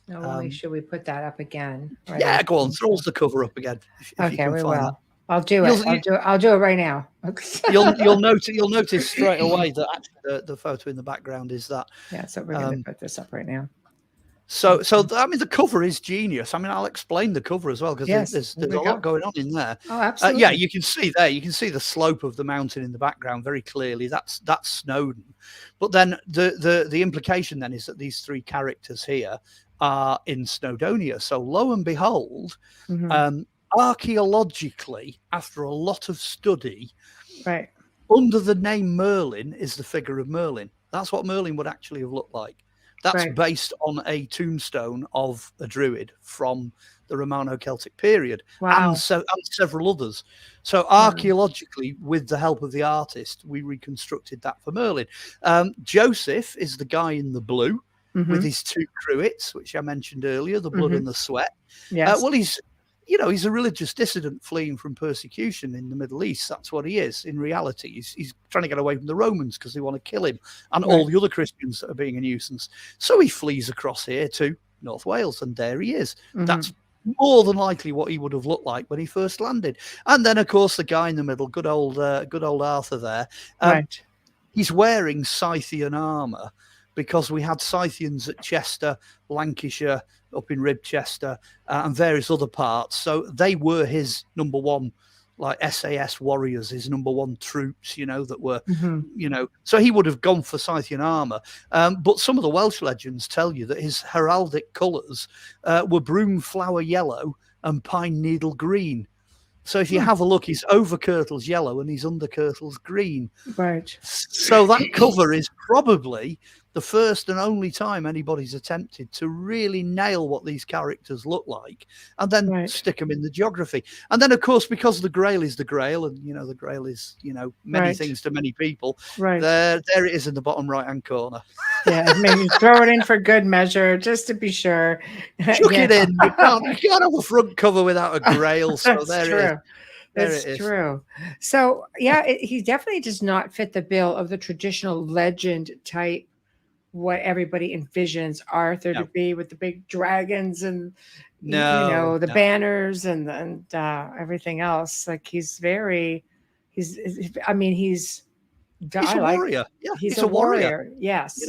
No, we'll make sure we put that up again. Right, yeah, go on, throw the cover up again. If okay, we will. That. I'll do it. I'll do it right now. you'll notice straight away that actually the photo in the background is that. Yeah, so we're going to put this up right now. So I mean, the cover is genius. I mean, I'll explain the cover as well, because there's a lot going on in there. Oh, absolutely. Yeah, you can see there. You can see the slope of the mountain in the background very clearly. That's Snowdon. But then the implication then is that these three characters here are in Snowdonia. So lo and behold, archaeologically, after a lot of study, right, under the name Merlin is the figure of Merlin. That's what Merlin would actually have looked like. That's based on a tombstone of a druid from the Romano-Celtic period, and several others. So archaeologically, with the help of the artist, we reconstructed that for Merlin. Joseph is the guy in the blue with his two cruets, which I mentioned earlier, the blood and the sweat. Yes. Well, he's a religious dissident fleeing from persecution in the Middle East. That's what he is. In reality, he's trying to get away from the Romans because they want to kill him and all the other Christians that are being a nuisance. So he flees across here to North Wales, and there he is. That's more than likely what he would have looked like when he first landed. And then, of course, the guy in the middle, good old Arthur there. He's wearing Scythian armour, because we had Scythians at Chester, Lancashire, up in Ribchester, and various other parts. So they were his number one, like SAS warriors, his number one troops, that were, so he would have gone for Scythian armour. But some of the Welsh legends tell you that his heraldic colours were broom flower yellow and pine needle green. So if you have a look, his overkirtle's yellow and his underkirtle's green. Right. So that cover is probably the first and only time anybody's attempted to really nail what these characters look like and then stick them in the geography. And then, of course, because the Grail is the Grail, and, the Grail is, many things to many people, there it is in the bottom right-hand corner. Yeah, maybe throw it in for good measure, just to be sure. Chuck it in. You can't have a front cover without a Grail, so there it is. That's true. So, he definitely does not fit the bill of the traditional legend type, what everybody envisions Arthur to be, with the big dragons and the banners and everything else. Like he's a warrior. Yeah, he's a warrior. Yes.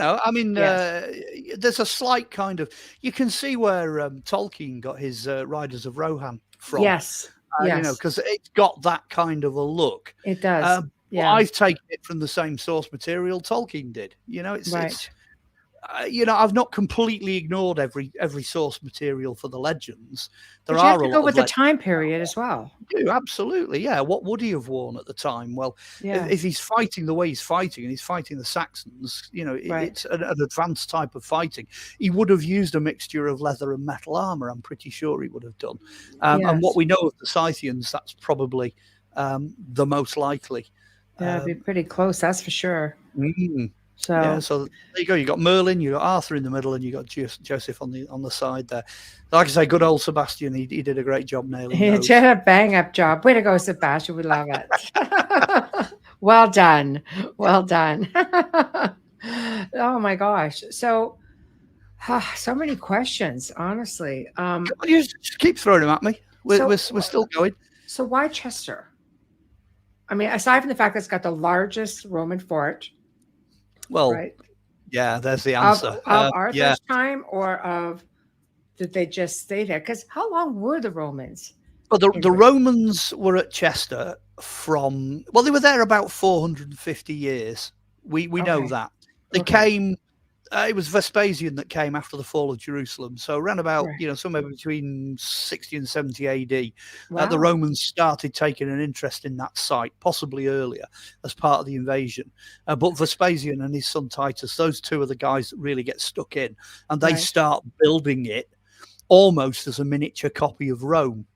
There's a slight kind of, you can see where Tolkien got his Riders of Rohan from. Yes. Because it's got that kind of a look. It does. Yeah. I've taken it from the same source material Tolkien did. It's I've not completely ignored every source material for the legends. There But you have are to a go lot of with the legends. time period as well. Absolutely, yeah. What would he have worn at the time? Well, Yeah. if he's fighting the way he's fighting, and he's fighting the Saxons, Right. it's an advanced type of fighting. He would have used a mixture of leather and metal armor. I'm pretty sure he would have done. And what Yes. we know of the Scythians, that's probably the most likely. Yeah, it'd be pretty close, that's for sure. So Yeah, so there you go. You got Merlin, you got Arthur in the middle, and you got Joseph on the side there. Like I say, good old Sebastian. He did a great job nailing he those. did a bang up job. Way to go, Sebastian. We love it. Well done. Well done. Oh my gosh. So so many questions, honestly. You just keep throwing them at me. We're still going. So why Chester? I mean, aside from the fact that it's got the largest Roman fort. Well, right? Yeah, there's the answer. Of Arthur's time, or did they just stay there? Because how long were the Romans? Well, the Romans were at Chester they were there about 450 years. We know that. They came, it was Vespasian that came after the fall of Jerusalem. So around about, somewhere between 60 and 70 AD, the Romans started taking an interest in that site, possibly earlier, as part of the invasion. But Vespasian and his son Titus, those two are the guys that really get stuck in, and they start building it almost as a miniature copy of Rome.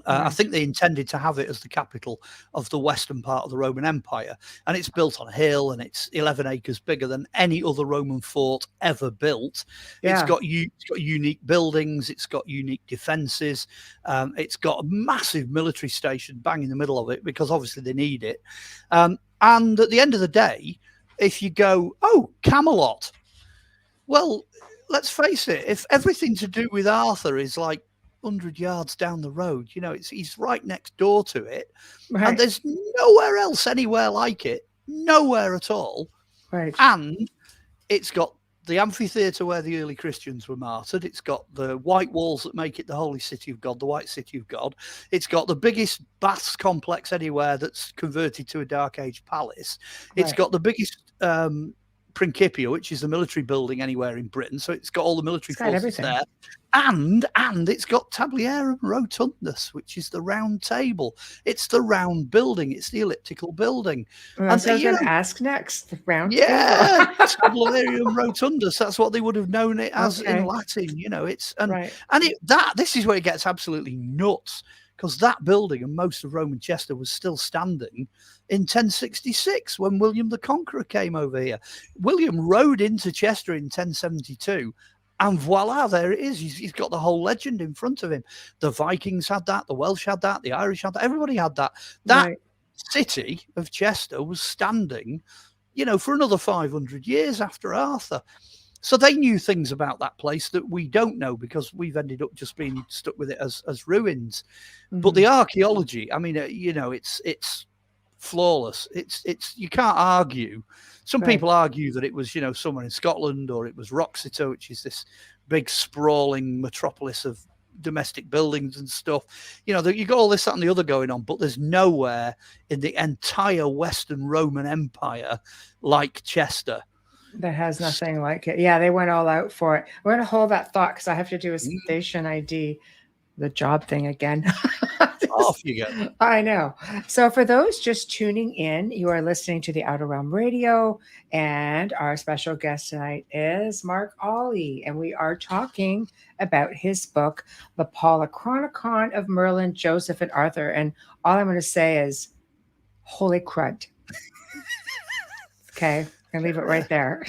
I think they intended to have it as the capital of the western part of the Roman Empire, and it's built on a hill, and it's 11 acres bigger than any other Roman fort ever built. It's got unique buildings, it's got unique defenses, it's got a massive military station bang in the middle of it, because obviously they need it. And at the end of the day, if you go, Camelot, well, let's face it, if everything to do with Arthur is like 100 yards down the road, he's right next door to it, and there's nowhere else anywhere like it, nowhere at all. And it's got the amphitheater where the early Christians were martyred. It's got the white walls that make it the holy city of God, the white city of God. It's got the biggest baths complex anywhere that's converted to a Dark Age palace. It's got the biggest Principia, which is the military building anywhere in Britain. So it's got all the military forces there. And it's got Tabliarum Rotundus, which is the round table. It's the round building. It's the elliptical building. Well, and so I was going to ask next. The round table. Tabliarum Rotundus. That's what they would have known it as in Latin. This is where it gets absolutely nuts, because that building and most of Roman Chester was still standing in 1066 when William the Conqueror came over here. William rode into Chester in 1072, and voila, there it is. He's got the whole legend in front of him. The Vikings had that, the Welsh had that, the Irish had that, everybody had that. That city of Chester was standing, for another 500 years after Arthur. So they knew things about that place that we don't know, because we've ended up just being stuck with it as ruins. But the archaeology, I mean, it's flawless. It's you can't argue. Some people argue that it was, somewhere in Scotland, or it was Wroxeter, which is this big sprawling metropolis of domestic buildings and stuff. You got all this, that, and the other going on, but there's nowhere in the entire Western Roman Empire like Chester. That has nothing like it. Yeah, they went all out for it. We're going to hold that thought, because I have to do a station ID, the job thing again. Off you go. I know. So for those just tuning in, you are listening to the Outer Realm Radio, and our special guest tonight is Mark Olly, and we are talking about his book, The Polychronicon of Merlin, Joseph, and Arthur. And all I'm going to say is, holy crud. Okay. And leave it right there.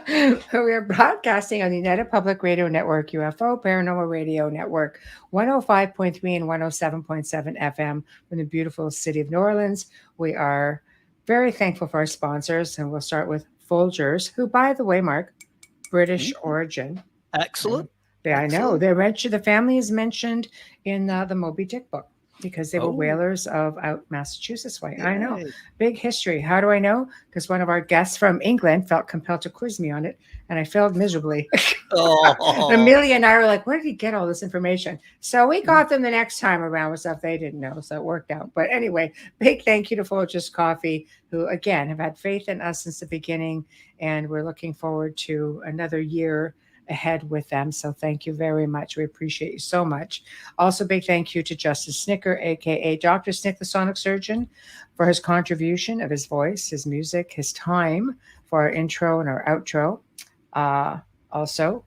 We are broadcasting on the United Public Radio Network, UFO Paranormal Radio Network, 105.3 and 107.7 FM from the beautiful city of New Orleans. We are very thankful for our sponsors, and we'll start with Folgers, who, by the way, Mark, British origin. Excellent. I know. They're mentioned. The family is mentioned in the Moby Dick book. because they were whalers of out Massachusetts way. I know. Yay. Big history. How do I know? Because one of our guests from England felt compelled to quiz me on it, and I failed miserably. Oh. Amelia and I were like, where did he get all this information? So we got them the next time around with stuff they didn't know, so it worked out. But anyway, big thank you to Folgers Coffee, who, again, have had faith in us since the beginning, and we're looking forward to another year ahead with them. So thank you very much. We appreciate you so much. Also, big thank you to Justin Snicker, aka Dr. Snick, the sonic surgeon, for his contribution of his voice, his music, his time for our intro and our outro. Also,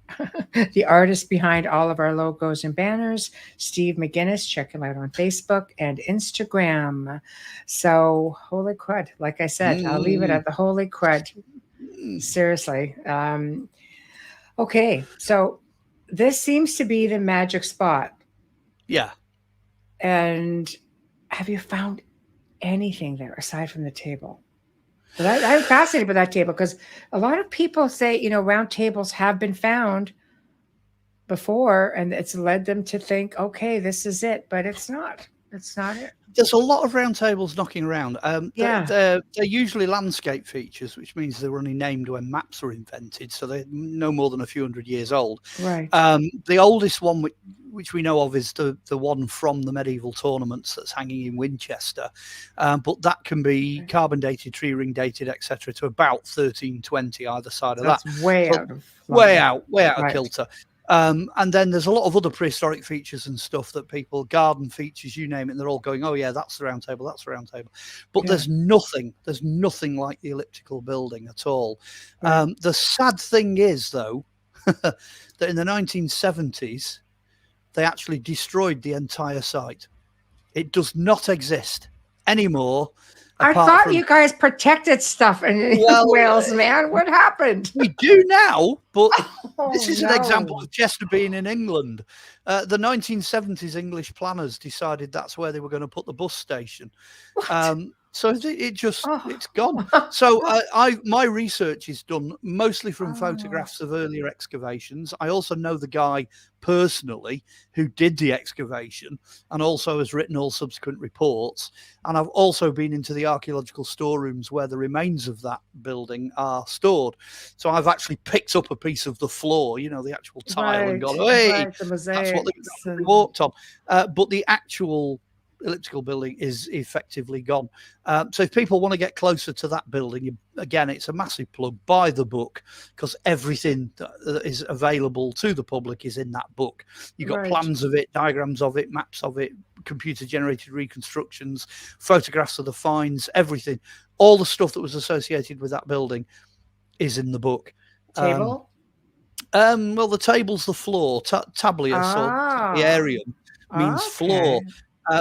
the artist behind all of our logos and banners, Steve McGinnis. Check him out on Facebook and Instagram. So, holy crud. Like I said, I'll leave it at the holy crud. Seriously. Okay, so this seems to be the magic spot. Yeah. And have you found anything there aside from the table? But I'm fascinated by that table because a lot of people say, round tables have been found before, and it's led them to think, okay, this is it, but it's not. It's not it. There's a lot of round tables knocking around. Yeah. They're usually landscape features, which means they were only named when maps were invented, so they're no more than a few hundred years old. Right. The oldest one, which we know of, is the one from the medieval tournaments that's hanging in Winchester, but that can be carbon dated, tree ring dated, etc., to about 1320 either side of that. That's way out of way out of Right. kilter. And then there's a lot of other prehistoric features and stuff that people, garden features, you name it, and they're all going, oh yeah, that's the round table, that's the round table. But there's nothing like the elliptical building at all. The sad thing is, though, that in the 1970s, they actually destroyed the entire site. It does not exist anymore. I thought you guys protected stuff in Wales, man. What happened? We do now, but this is an example of Chester being in England. The 1970s English planners decided that's where they were going to put the bus station. So it's gone. So my research is done mostly from photographs of earlier excavations. I also know the guy personally who did the excavation and also has written all subsequent reports. And I've also been into the archaeological storerooms where the remains of that building are stored. So I've actually picked up a piece of the floor, the actual tile, and gone, hey, that's what they walked on. But the actual elliptical building is effectively gone. So if people want to get closer to that building, again, it's a massive plug. Buy the book, because everything that is available to the public is in that book. You've got plans of it, diagrams of it, maps of it, computer generated reconstructions, photographs of the finds, everything. All the stuff that was associated with that building is in the book. Table? Well, the table's the floor. Tablius or tabliarium means floor.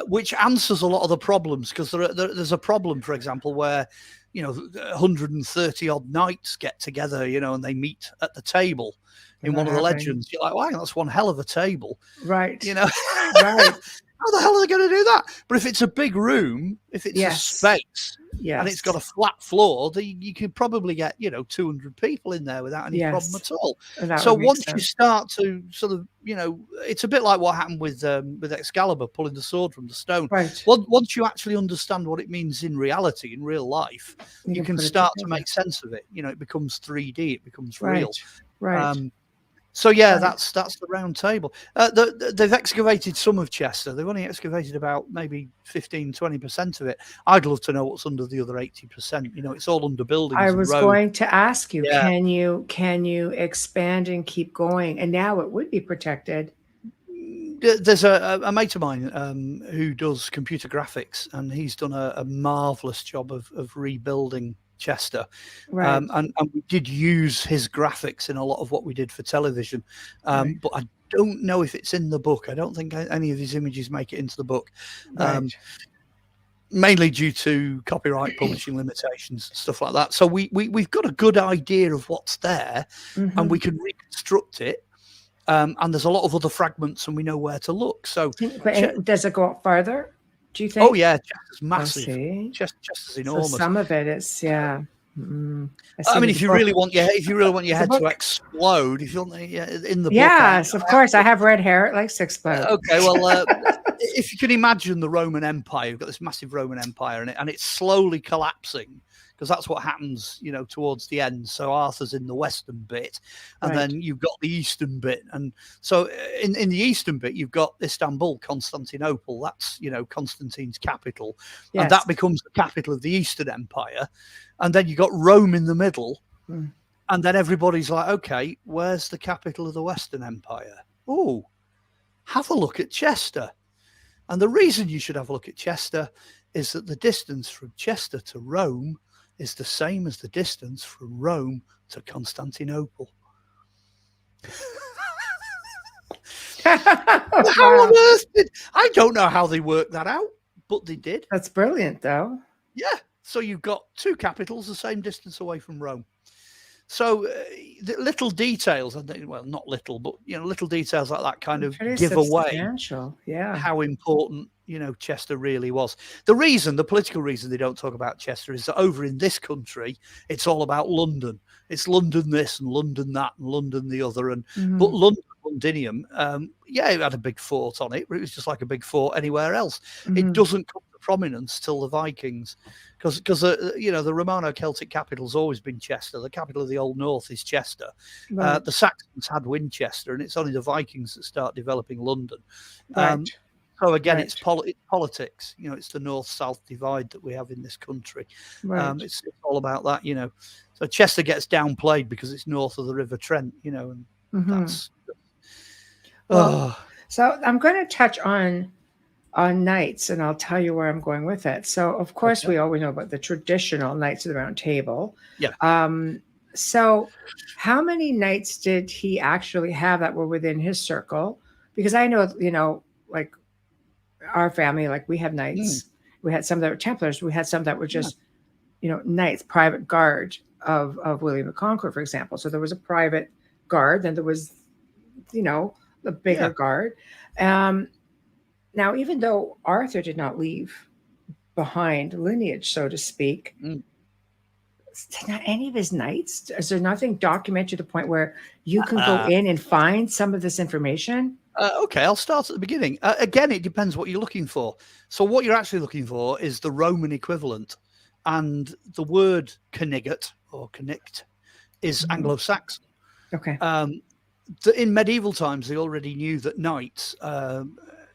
Which answers a lot of the problems, because there's a problem, for example, where 130 odd knights get together, and they meet at the table in one of the legends. You're like, wow, that's one hell of a table, right? Right. How the hell are they going to do that? But if it's a big room, if it's a space, and it's got a flat floor, you could probably get 200 people in there without any problem at all. So once you start to sort of it's a bit like what happened with Excalibur pulling the sword from the stone. Right. Once you actually understand what it means in reality, in real life, you can start to make sense of it. It becomes 3D. It becomes real. Right. So that's the round table. They've excavated some of Chester. They've only excavated about maybe 15-20% of it. I'd love to know what's under the other 80%. It's all under buildings. I was going to ask you, can you expand and keep going? And now it would be protected. There's a mate of mine who does computer graphics, and he's done a marvelous job of rebuilding Chester, and we did use his graphics in a lot of what we did for television, but I don't know if it's in the book. I don't think any of his images make it into the book, mainly due to copyright, publishing limitations, stuff like that. So we've got a good idea of what's there, and we can reconstruct it. And there's a lot of other fragments, and we know where to look. So does it go up further, do you think? Oh yeah, Chester's massive. Chester's enormous. So some of it is, I mean, if you really want your head to explode, if you want in the book. Yes, of course. I have red hair. It likes to explode. Okay, well, if you can imagine the Roman Empire, you've got this massive Roman Empire, and it's slowly collapsing, because that's what happens, towards the end. So Arthur's in the western bit, and then you've got the eastern bit. And so in the eastern bit, you've got Istanbul, Constantinople. That's, Constantine's capital. Yes. And that becomes the capital of the Eastern Empire. And then you've got Rome in the middle. Mm. And then everybody's like, okay, where's the capital of the Western Empire? Oh, have a look at Chester. And the reason you should have a look at Chester is that the distance from Chester to Rome is the same as the distance from Rome to Constantinople. How on earth I don't know how they worked that out, but they did. That's brilliant, though. Yeah. So you've got two capitals the same distance away from Rome. So the little details, well, not little, but little details like that kind of give away how important Chester really was. The political reason they don't talk about Chester is that over in this country, it's all about London. It's London this and London that and London the other, and but Londinium, it had a big fort on it, but it was just like a big fort anywhere else. It doesn't come to prominence till the Vikings, because the Romano-Celtic capital's always been Chester. The capital of the Old North is Chester. Right. The Saxons had Winchester, and it's only the Vikings that start developing London. Right. So again, it's politics. It's the north-south divide that we have in this country. Right. It's all about that. So Chester gets downplayed because it's north of the River Trent. And that's. So I'm going to touch on knights, and I'll tell you where I'm going with it. So, of course, we always know about the traditional Knights of the Round Table. Yeah. So how many knights did he actually have that were within his circle? Because I know, like our family, like we have knights. We had some that were Templars. We had some that were just, knights, private guard of William the Conqueror, for example. So there was a private guard, then there was, the bigger guard. Now, even though Arthur did not leave behind lineage, so to speak, not any of his knights, is there nothing documented to the point where you can go in and find some of this information? Okay, I'll start at the beginning. Again, it depends what you're looking for. So what you're actually looking for is the Roman equivalent. And the word Knight or Knight is Anglo-Saxon. Okay. In medieval times, they already knew that knights,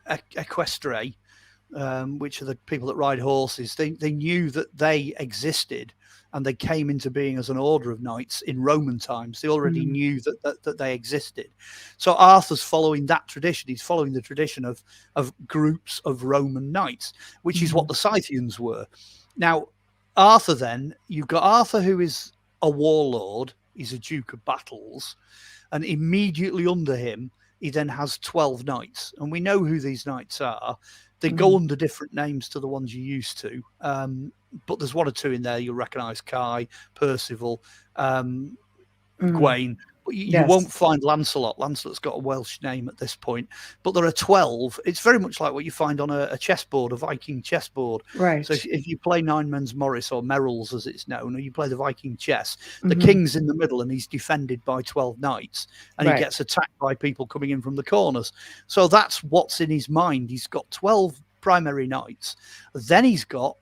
equestrae, which are the people that ride horses, they knew that they existed, and they came into being as an order of knights in Roman times. They already knew that they existed. So Arthur's following that tradition. He's following the tradition of groups of Roman knights, which is what the Scythians were. Now, Arthur, then, you've got Arthur, who is a warlord. He's a Duke of Battles. And immediately under him, he then has 12 knights. And we know who these knights are. They go under different names to the ones you're used to. But there's one or two in there you'll recognise: Kai, Percival, Gawain. But you won't find Lancelot. Lancelot's got a Welsh name at this point. But there are 12. It's very much like what you find on a chessboard, a Viking chessboard. Right. So if you play Nine Men's Morris, or Merrill's as it's known, or you play the Viking chess, the king's in the middle and he's defended by 12 knights. And he gets attacked by people coming in from the corners. So that's what's in his mind. He's got 12 primary knights. Then he's got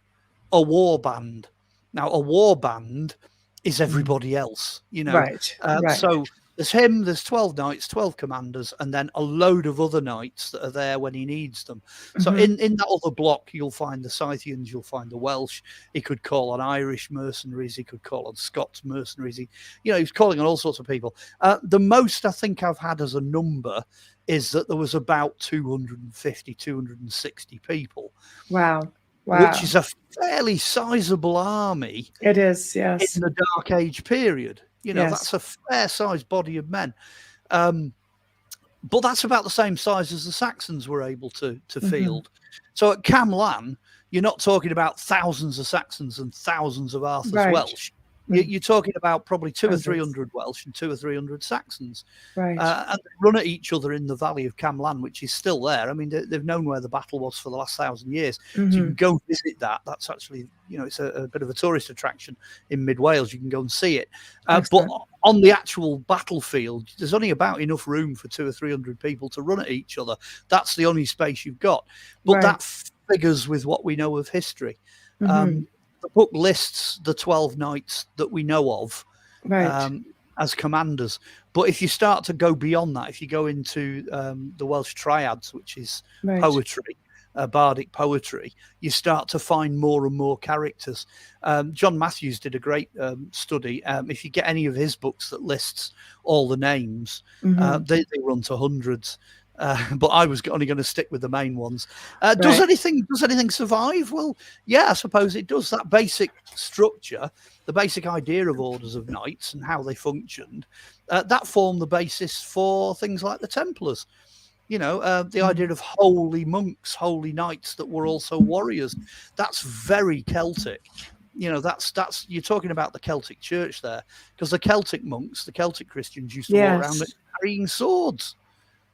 a war band. Now, a war band is everybody else, Right. So there's him, there's 12 knights, 12 commanders, and then a load of other knights that are there when he needs them. So in that other block, you'll find the Scythians, you'll find the Welsh. He could call on Irish mercenaries, he could call on Scots mercenaries. He's calling on all sorts of people. The most I think I've had as a number is that there was about 250, 260 people. Wow. Which is a fairly sizable army. It is, yes. In the Dark Age period. That's a fair-sized body of men. But that's about the same size as the Saxons were able to field. So at Cam Lan, you're not talking about thousands of Saxons and thousands of Arthur's Welsh. You're talking about probably 200 or Hundreds. 300 Welsh and 200 or 300 Saxons. Right. And they run at each other in the Valley of Camlan, which is still there. I mean, they've known where the battle was for the last 1,000 years. So you can go visit that. That's actually, it's a bit of a tourist attraction in mid-Wales. You can go and see it. But on the actual battlefield, there's only about enough room for 200 or 300 people to run at each other. That's the only space you've got. But that figures with what we know of history. The book lists the 12 knights that we know of as commanders. But if you start to go beyond that, if you go into the Welsh triads, which is poetry, bardic poetry, you start to find more and more characters. John Matthews did a great study. If you get any of his books that lists all the names, they run to hundreds. But I was only going to stick with the main ones. Does anything survive? Well, yeah, I suppose it does. That basic structure, the basic idea of orders of knights and how they functioned, that formed the basis for things like the Templars. The idea of holy monks, holy knights that were also warriors. That's very Celtic. That's you're talking about the Celtic Church there, because the Celtic monks, the Celtic Christians used to walk around carrying swords.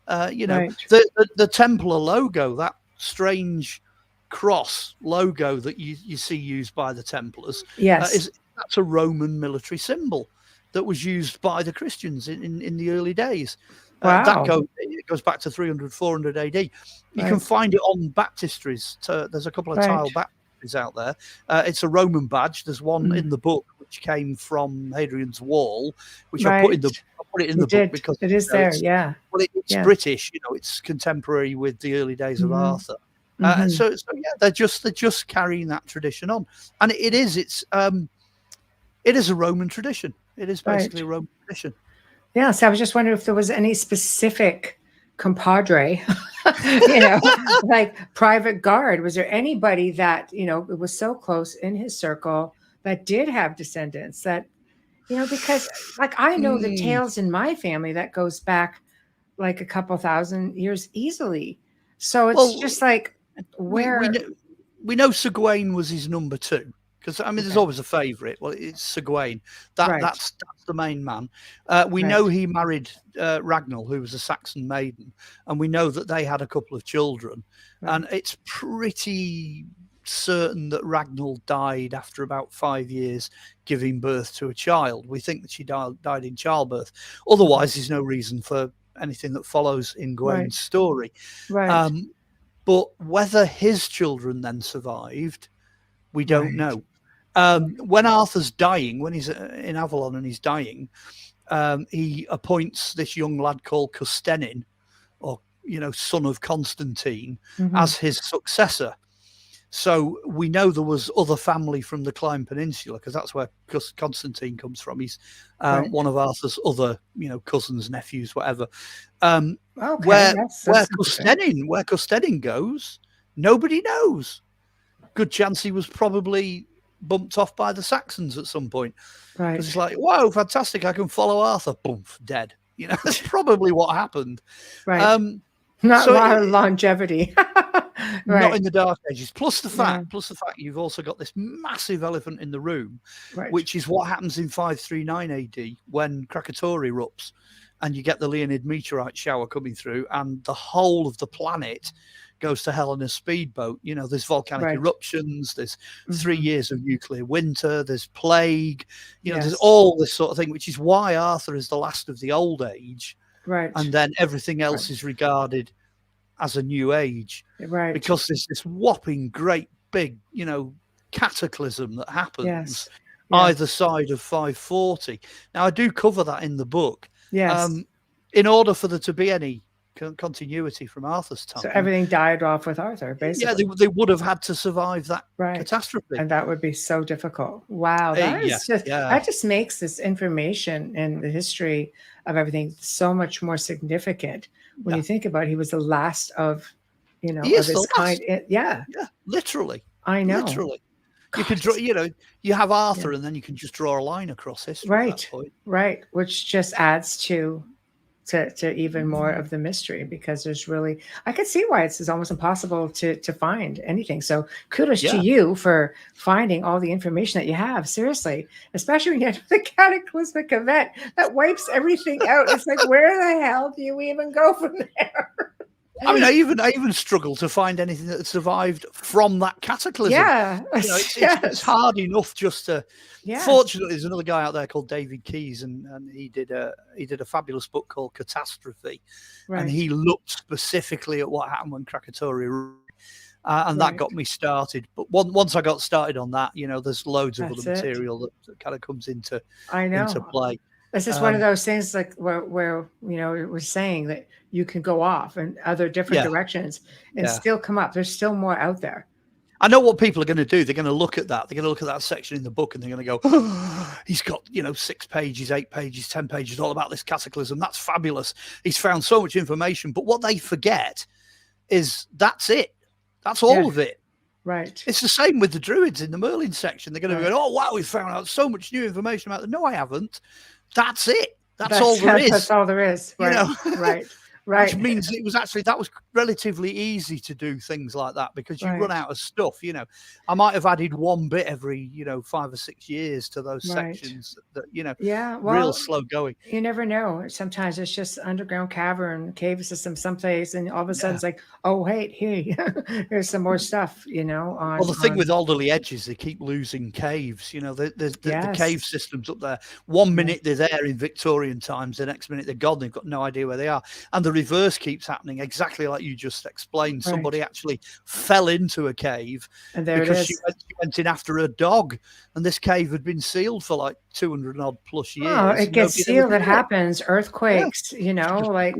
The Templar logo, that strange cross logo that you see used by the Templars, that's a Roman military symbol that was used by the Christians in the early days. It goes back to 300, 400 AD. You can find it on baptistries. There's a couple of tile baptistries out there. It's a Roman badge. There's one in the book which came from Hadrian's Wall, which I put in the book because it is there. Well, it's British. It's contemporary with the early days of Arthur. So they're just carrying that tradition on, and it is a Roman tradition. It is basically a Roman tradition. Yeah, so I was just wondering if there was any specific compadre, like private guard. Was there anybody that, it was so close in his circle that did have descendants that, because like I know the tales in my family that goes back like a couple thousand years easily. So it's just like where we know Sir Gawain was his number 2. Because, there's always a favourite. Well, it's Sir Gawain. That's the main man. We know he married Ragnall, who was a Saxon maiden. And we know that they had a couple of children. And it's pretty certain that Ragnall died after about 5 years giving birth to a child. We think that she died in childbirth. Otherwise, there's no reason for anything that follows in Gawain's story. But whether his children then survived, we don't know. When Arthur's dying, when he's in Avalon and he's dying, he appoints this young lad called Custennin, or son of Constantine, as his successor. So we know there was other family from the Clyde Peninsula, because that's where Constantine comes from. He's one of Arthur's other, cousins, nephews, whatever. Where Custennin goes, nobody knows. Good chance he was probably bumped off by the Saxons at some point. Because it's like, wow, fantastic, I can follow Arthur. Boom, dead. That's probably what happened. Not a lot of longevity. Not in the Dark Ages. Plus the fact you've also got this massive elephant in the room, which is what happens in 539 AD when Krakatoa erupts and you get the Leonid meteorite shower coming through and the whole of the planet goes to hell in a speedboat. There's volcanic eruptions, there's 3 years of nuclear winter, there's plague, there's all this sort of thing, which is why Arthur is the last of the old age. And then everything else is regarded as a new age. Because there's this whopping great big, cataclysm that happens either side of 540. Now, I do cover that in the book. In order for there to be any continuity from Arthur's time. So everything died off with Arthur, basically. Yeah, they would have had to survive that catastrophe. And that would be so difficult. Wow. That just makes this information and the history of everything so much more significant when you think about it. He was the last of, of his kind. Literally. I know. Literally. God. You could draw, you have Arthur and then you can just draw a line across history at that point. Which just adds to to even more of the mystery, because there's really, I can see why it's almost impossible to find anything. So kudos to you for finding all the information that you have. Seriously, especially when you have the cataclysmic event that wipes everything out. It's like, where the hell do you even go from there? I mean, I even struggle to find anything that survived from that cataclysm. Yeah, you know, it's hard enough just to. Yes. Fortunately, there's another guy out there called David Keyes, and he did a fabulous book called Catastrophe, and he looked specifically at what happened when Krakatoa. And that got me started. But once I got started on that, you know, there's loads of other material that kind of comes into play. This is one of those things like where you know, it was saying that you can go off in other different directions and still come up. There's still more out there. I know what people are going to do. They're going to look at that. They're going to look at that section in the book and they're going to go, oh, he's got, you know, 6 pages, 8 pages, 10 pages, all about this cataclysm. That's fabulous. He's found so much information. But what they forget is that's it. That's all of it. Right. It's the same with the Druids in the Merlin section. They're going to go, oh, wow, we found out so much new information about them. No, I haven't. That's it. That's all there is. That's all there is. Right. You know? Right. Right. Which means it was actually, that was relatively easy to do things like that, because you run out of stuff. You know, I might have added one bit every, you know, 5 or 6 years to those sections that, you know, real slow going. You never know. Sometimes it's just underground cavern, cave system someplace, and all of a sudden it's like, oh, hey, here's some more stuff, you know. Well, the thing with Alderley Edge is they keep losing caves. You know, the cave systems up there. 1 minute they're there in Victorian times, the next minute they're gone. They've got no idea where they are. And the reverse keeps happening, exactly like you just explained. Somebody actually fell into a cave and because she went in after a dog, and this cave had been sealed for like 200 odd plus years. Oh, it gets sealed. It happens. Earthquakes, you know, like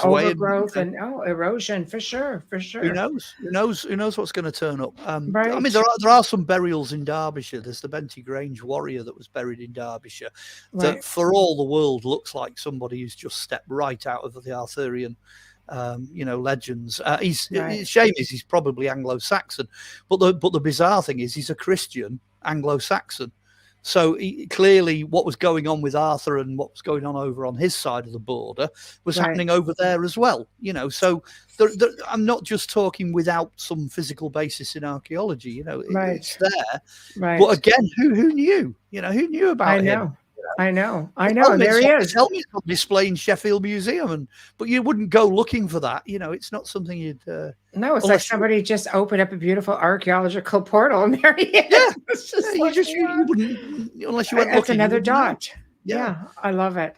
overgrowth and erosion for sure. Who knows what's going to turn up? I mean, there are some burials in Derbyshire. There's the Benty Grange warrior that was buried in Derbyshire that for all the world looks like somebody who's just stepped right out of the Arthurian you know, legends. Shame is he's probably Anglo-Saxon, but the bizarre thing is he's a Christian Anglo-Saxon. So clearly what was going on with Arthur and what was going on over on his side of the border was happening over there as well, you know. So I'm not just talking without some physical basis in archaeology, you know, it's there. But again, who knew? You know, who knew about him? I know. There he is. Tell me it's on display in Sheffield Museum, but you wouldn't go looking for that. You know, it's not something you'd. No, it's like somebody just opened up a beautiful archaeological portal, and there he is. Yeah, it's just you wouldn't unless you went looking. It's another dot. Yeah, I love it.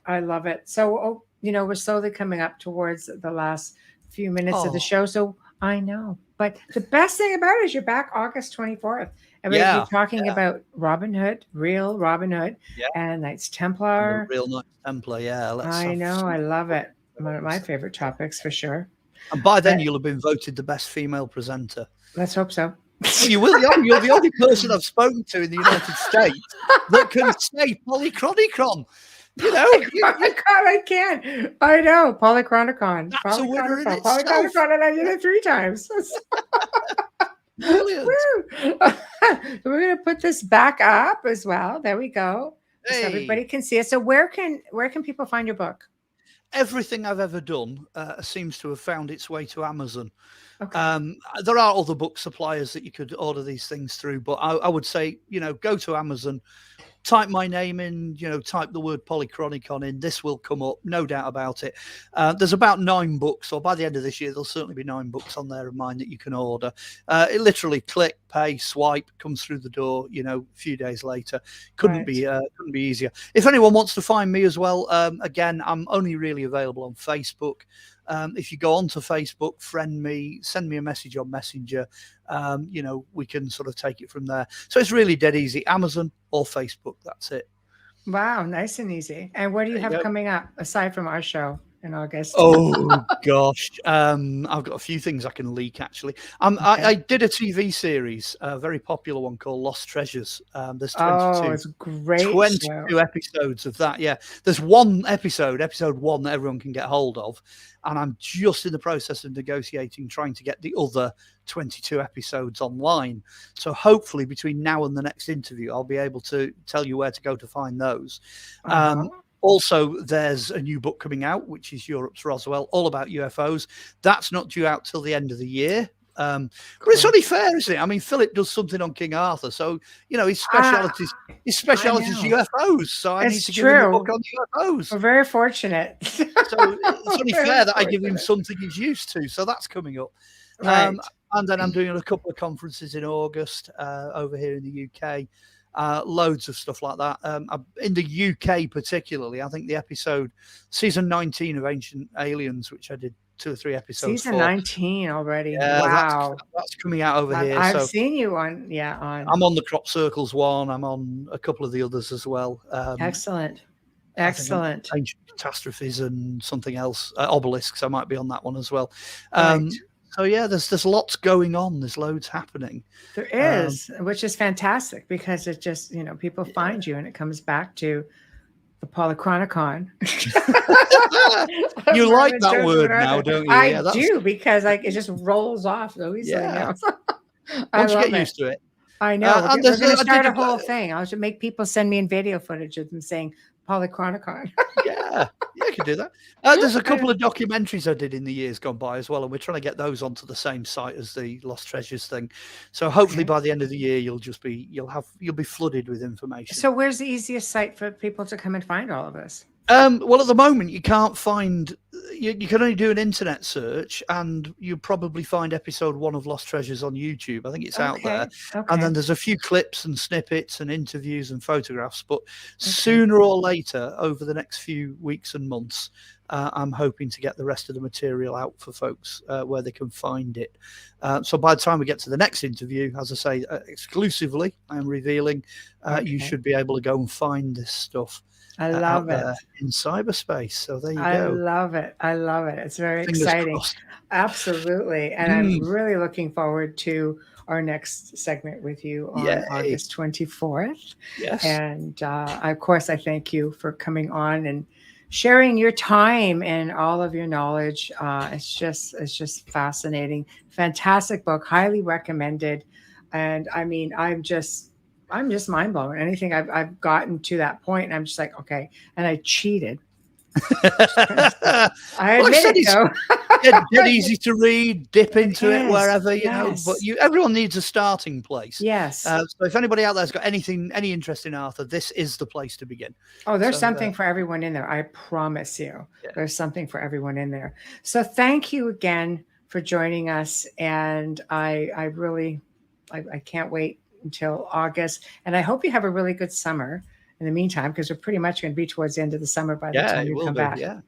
So, you know, we're slowly coming up towards the last few minutes of the show. So I know, but the best thing about it is you're back August 24th. And we're going to be talking about Robin Hood, real Robin Hood, and Knights Templar. And the real Knights Templar, I know, I love it. One of my favorite topics for sure. And by then you'll have been voted the best female presenter. Let's hope so. You will. You're the only person I've spoken to in the United States that can say Polychronicon. You know, I can. I know. Polychronicon. That's a winner in itself. Polychronicon, and I did it 3 times. Brilliant. We're going to put this back up as well. There we go. So everybody can see it. So where can people find your book? Everything I've ever done seems to have found its way to Amazon. Okay. There are other book suppliers that you could order these things through, but I would say, you know, go to Amazon, type my name in, you know, type the word Polychronicon in. This will come up, no doubt about it. There's about 9 books, or by the end of this year, there'll certainly be 9 books on there of mine that you can order. It literally click, pay, swipe, comes through the door, you know, a few days later. Couldn't be easier. If anyone wants to find me as well, again, I'm only really available on Facebook. If you go onto Facebook, friend me, send me a message on Messenger, you know, we can sort of take it from there. So it's really dead easy. Amazon or Facebook, that's it. Wow, nice and easy. And what do you have coming up aside from our show in August? Oh, gosh. I've got a few things I can leak, actually. I did a TV series, a very popular one called Lost Treasures. There's 22. Oh, it's great. 22 episodes of that, yeah. There's one episode 1, that everyone can get hold of. And I'm just in the process of negotiating, trying to get the other 22 episodes online. So hopefully between now and the next interview, I'll be able to tell you where to go to find those. Also, there's a new book coming out, which is Europe's Roswell, all about UFOs. That's not due out till the end of the year. But it's only fair, isn't it? I mean, Philip does something on King Arthur, so his speciality is UFOs. So I need to give him a book on UFOs. We're very fortunate. So it's only fair that I give him something he's used to. So that's coming up. Right. And then I'm doing a couple of conferences in August over here in the UK. Loads of stuff like that. In the UK particularly, I think the episode season 19 of Ancient Aliens, which I did 2 or 3 episodes Season 19 already. Yeah, wow. That's coming out over here. I've seen you on. I'm on the Crop Circles one. I'm on a couple of the others as well. Excellent. Ancient Catastrophes and something else. Obelisks, I might be on that one as well. Right. So yeah, there's lots going on. There's loads happening. There is, which is fantastic because it just, people find you and it comes back to the Polychronicon. You like that word now, don't you? I do, because it just rolls off so easily now. Once you get used to it. I know. We're going to start a whole thing. I should make people send me in video footage of them saying Polychronicon. Yeah, you can do that. There's a couple of documentaries I did in the years gone by as well, and we're trying to get those onto the same site as the Lost Treasures thing. So hopefully by the end of the year, you'll be flooded with information. So where's the easiest site for people to come and find all of this? Well, at the moment, you can't find. You can only do an internet search, and you probably find episode 1 of Lost Treasures on YouTube. I think it's out there. Okay. And then there's a few clips and snippets and interviews and photographs. But sooner or later, over the next few weeks and months, I'm hoping to get the rest of the material out for folks where they can find it. So by the time we get to the next interview, as I say, exclusively, I'm revealing you should be able to go and find this stuff. I love it. In cyberspace. So there you go. I love it. It's very exciting. Crossed. Absolutely. And I'm really looking forward to our next segment with you on August 24th. Yes. And of course, I thank you for coming on and sharing your time and all of your knowledge. It's just fascinating. Fantastic book, highly recommended. And I mean, I'm just mind blown. Anything I've gotten to that point, and I'm just like, okay. And I cheated. I admit it, though. Dead easy to read, dip into it wherever, you know, but everyone needs a starting place. Yes. So if anybody out there's got any interest in Arthur, this is the place to begin. Oh, there's something for everyone in there. I promise you. There's something for everyone in there. So thank you again for joining us. And I can't wait until August. And I hope you have a really good summer in the meantime, because we're pretty much going to be towards the end of the summer by the time you come back. Yeah.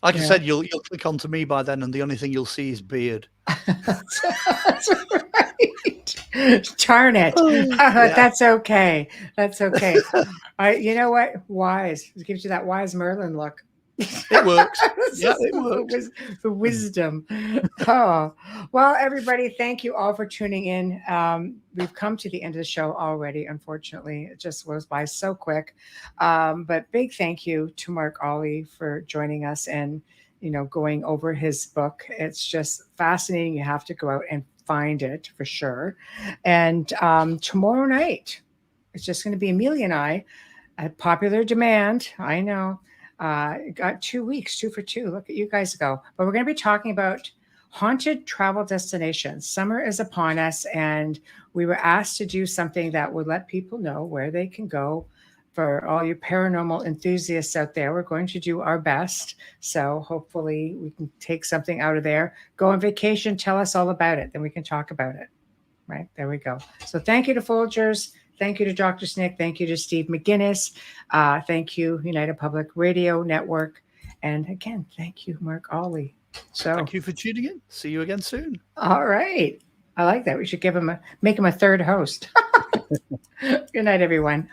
Like I said, you'll click onto me by then, and the only thing you'll see is beard. That's right. Darn it. That's okay. That's okay. You know what? Wise. It gives you that wise Merlin look. It works. Yeah, it works. The wisdom. Oh, well, everybody, thank you all for tuning in. We've come to the end of the show already. Unfortunately, it just goes by so quick. But big thank you to Mark Olly for joining us and, going over his book. It's just fascinating. You have to go out and find it for sure. And tomorrow night, it's just going to be Amelia and I at popular demand. I know. Got 2 weeks, 2 for 2. Look at you guys go. But we're going to be talking about haunted travel destinations. Summer is upon us, and we were asked to do something that would let people know where they can go. For all you paranormal enthusiasts out there, we're going to do our best. So hopefully we can take something out of there. Go on vacation, tell us all about it, then we can talk about it. Right, there we go. So thank you to Folgers. Thank you to Dr. Snick. Thank you to Steve McGinnis. Thank you, United Public Radio Network. And again, thank you, Mark Olly. So thank you for tuning in. See you again soon. All right. I like that. We should make him a third host. Good night, everyone.